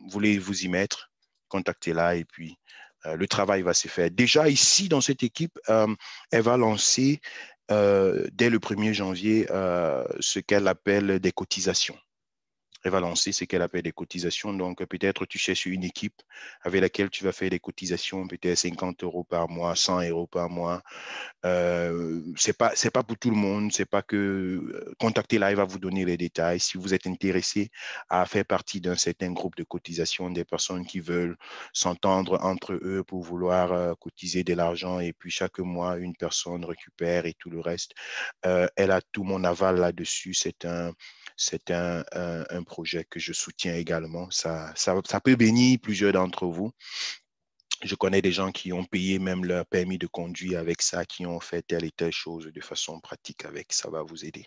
voulez vous y mettre, contactez-la et puis le travail va se faire. Déjà, ici, dans cette équipe, elle va lancer dès le 1er janvier ce qu'elle appelle des cotisations. Elle va lancer ce qu'elle appelle des cotisations. Donc, peut-être tu cherches une équipe avec laquelle tu vas faire des cotisations, peut-être 50 € par mois, 100 € par mois. C'est pas pour tout le monde. C'est pas que contactez-la, elle va vous donner les détails. Si vous êtes intéressé à faire partie d'un certain groupe de cotisation, des personnes qui veulent s'entendre entre eux pour vouloir cotiser de l'argent et puis chaque mois, une personne récupère et tout le reste. Elle a tout mon aval là-dessus. C'est un projet que je soutiens également. Ça peut bénir plusieurs d'entre vous. Je connais des gens qui ont payé même leur permis de conduire avec ça, qui ont fait telle et telle chose de façon pratique avec. Ça va vous aider.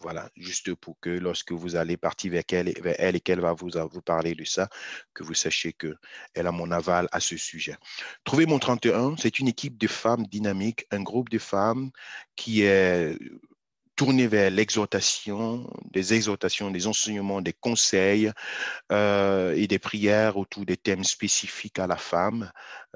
Voilà, juste pour que lorsque vous allez partir vers elle et qu'elle va vous parler de ça, que vous sachiez qu'elle a mon aval à ce sujet. Trouvez mon 31, c'est une équipe de femmes dynamiques, un groupe de femmes qui est tourné vers l'exhortation, des enseignements, des conseils et des prières autour des thèmes spécifiques à la femme,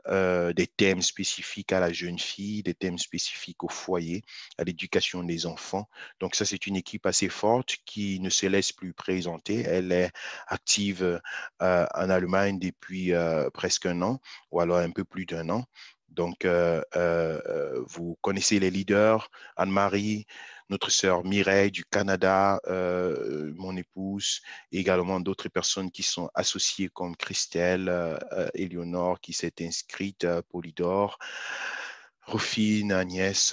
des thèmes spécifiques à la jeune fille, des thèmes spécifiques au foyer, à l'éducation des enfants. Donc ça, c'est une équipe assez forte qui ne se laisse plus présenter. Elle est active en Allemagne depuis presque un an, ou alors un peu plus d'un an. Donc, vous connaissez les leaders, Anne-Marie, notre sœur Mireille du Canada, mon épouse, et également d'autres personnes qui sont associées comme Christelle, Éléonore qui s'est inscrite, Polydore, Rufine, Agnès,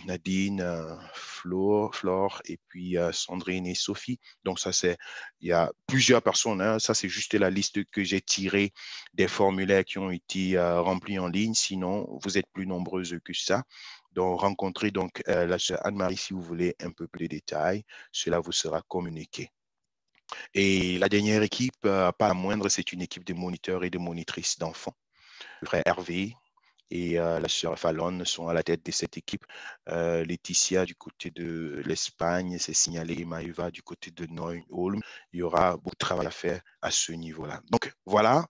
Nadine, Flore, et puis Sandrine et Sophie. Donc ça, il y a plusieurs personnes. Hein. Ça, c'est juste la liste que j'ai tirée des formulaires qui ont été remplis en ligne. Sinon, vous êtes plus nombreuses que ça. Donc, rencontrez donc la sœur Anne-Marie si vous voulez un peu plus de détails. Cela vous sera communiqué. Et la dernière équipe, pas la moindre, c'est une équipe de moniteurs et de monitrices d'enfants. Le frère Hervé, et la sœur Fallon sont à la tête de cette équipe. Laetitia du côté de l'Espagne, c'est signalé, et Maëva du côté de Neu-Ulm. Il y aura beaucoup de travail à faire à ce niveau-là. Donc voilà,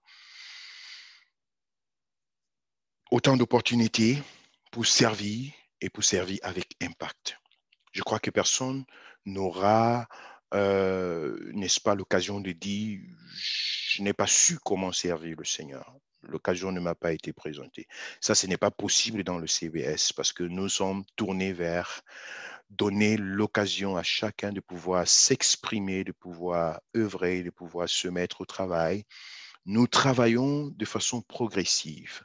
autant d'opportunités pour servir et pour servir avec impact. Je crois que personne n'aura, n'est-ce pas, l'occasion de dire, je n'ai pas su comment servir le Seigneur. L'occasion ne m'a pas été présentée. Ça, ce n'est pas possible dans le CBS parce que nous sommes tournés vers donner l'occasion à chacun de pouvoir s'exprimer, de pouvoir œuvrer, de pouvoir se mettre au travail. Nous travaillons de façon progressive.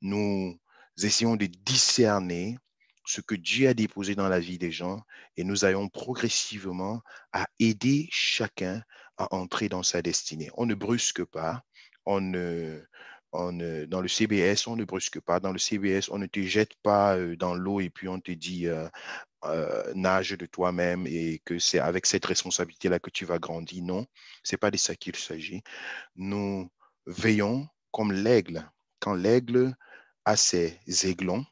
Nous essayons de discerner ce que Dieu a déposé dans la vie des gens et nous allons progressivement à aider chacun à entrer dans sa destinée. On ne brusque pas, dans le CBS, on ne brusque pas. Dans le CBS, on ne te jette pas dans l'eau et puis on te dit nage de toi-même et que c'est avec cette responsabilité-là que tu vas grandir. Non, c'est pas de ça qu'il s'agit. Nous veillons comme l'aigle. Quand l'aigle a ses aiglons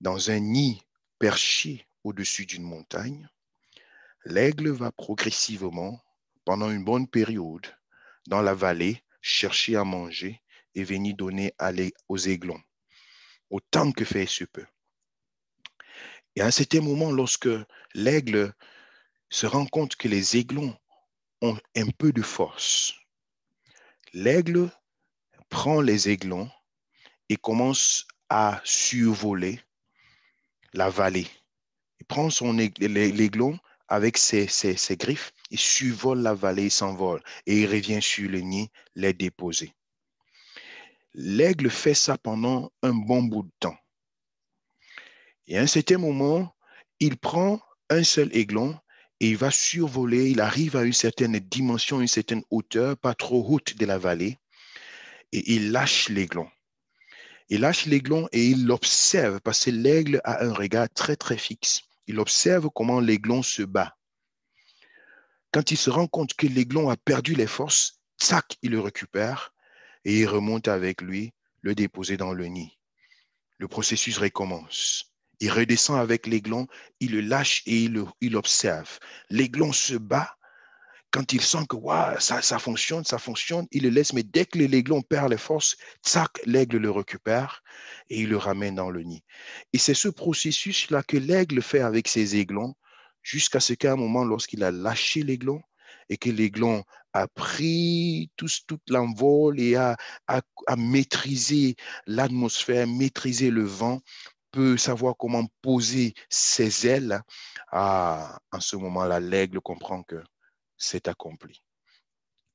dans un nid perché au-dessus d'une montagne, l'aigle va progressivement, pendant une bonne période, dans la vallée, chercher à manger et venir donner aux aiglons, autant que faire se peut. Et à un certain moment, lorsque l'aigle se rend compte que les aiglons ont un peu de force, l'aigle prend les aiglons et commence à survoler la vallée. Il prend l'aiglon avec ses griffes, il survole la vallée, il s'envole et il revient sur le nid les déposer. L'aigle fait ça pendant un bon bout de temps. Et à un certain moment, il prend un seul aiglon et il va survoler, il arrive à une certaine dimension, une certaine hauteur, pas trop haute de la vallée, et il lâche l'aiglon. Il lâche l'aiglon et il l'observe parce que l'aigle a un regard très, très fixe. Il observe comment l'aiglon se bat. Quand il se rend compte que l'aiglon a perdu les forces, tac, il le récupère et il remonte avec lui, le déposer dans le nid. Le processus recommence. Il redescend avec l'aiglon, il le lâche et il observe. L'aiglon se bat. Quand il sent que wow, ça fonctionne, il le laisse. Mais dès que l'aiglon perd les forces, tac, l'aigle le récupère et il le ramène dans le nid. Et c'est ce processus-là que l'aigle fait avec ses aiglons jusqu'à ce qu'à un moment, lorsqu'il a lâché l'aiglon et que l'aiglon a pris tout l'envol et a maîtrisé l'atmosphère, maîtrisé le vent, peut savoir comment poser ses ailes, en ce moment-là, l'aigle comprend que c'est accompli.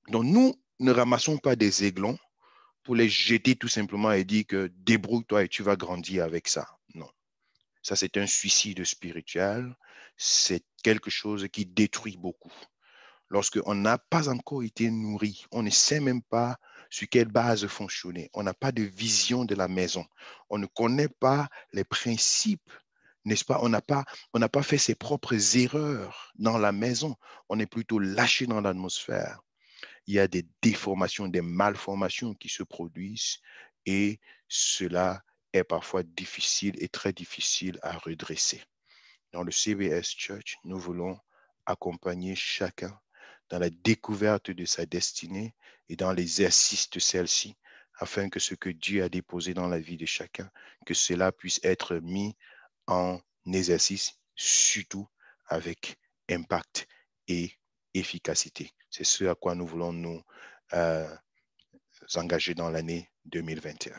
Donc, nous ne ramassons pas des aiglons pour les jeter tout simplement et dire que débrouille-toi et tu vas grandir avec ça. Non. Ça, c'est un suicide spirituel. C'est quelque chose qui détruit beaucoup. Lorsqu'on n'a pas encore été nourri, on ne sait même pas sur quelle base fonctionner. On n'a pas de vision de la maison. On ne connaît pas les principes, n'est-ce pas? On n'a pas fait ses propres erreurs dans la maison. On est plutôt lâché dans l'atmosphère. Il y a des déformations, des malformations qui se produisent et cela est parfois difficile et très difficile à redresser. Dans le CBS Church, nous voulons accompagner chacun dans la découverte de sa destinée et dans l'exercice de celle-ci, afin que ce que Dieu a déposé dans la vie de chacun, que cela puisse être mis en exercice, surtout avec impact et efficacité. C'est ce à quoi nous voulons nous engager dans l'année 2021.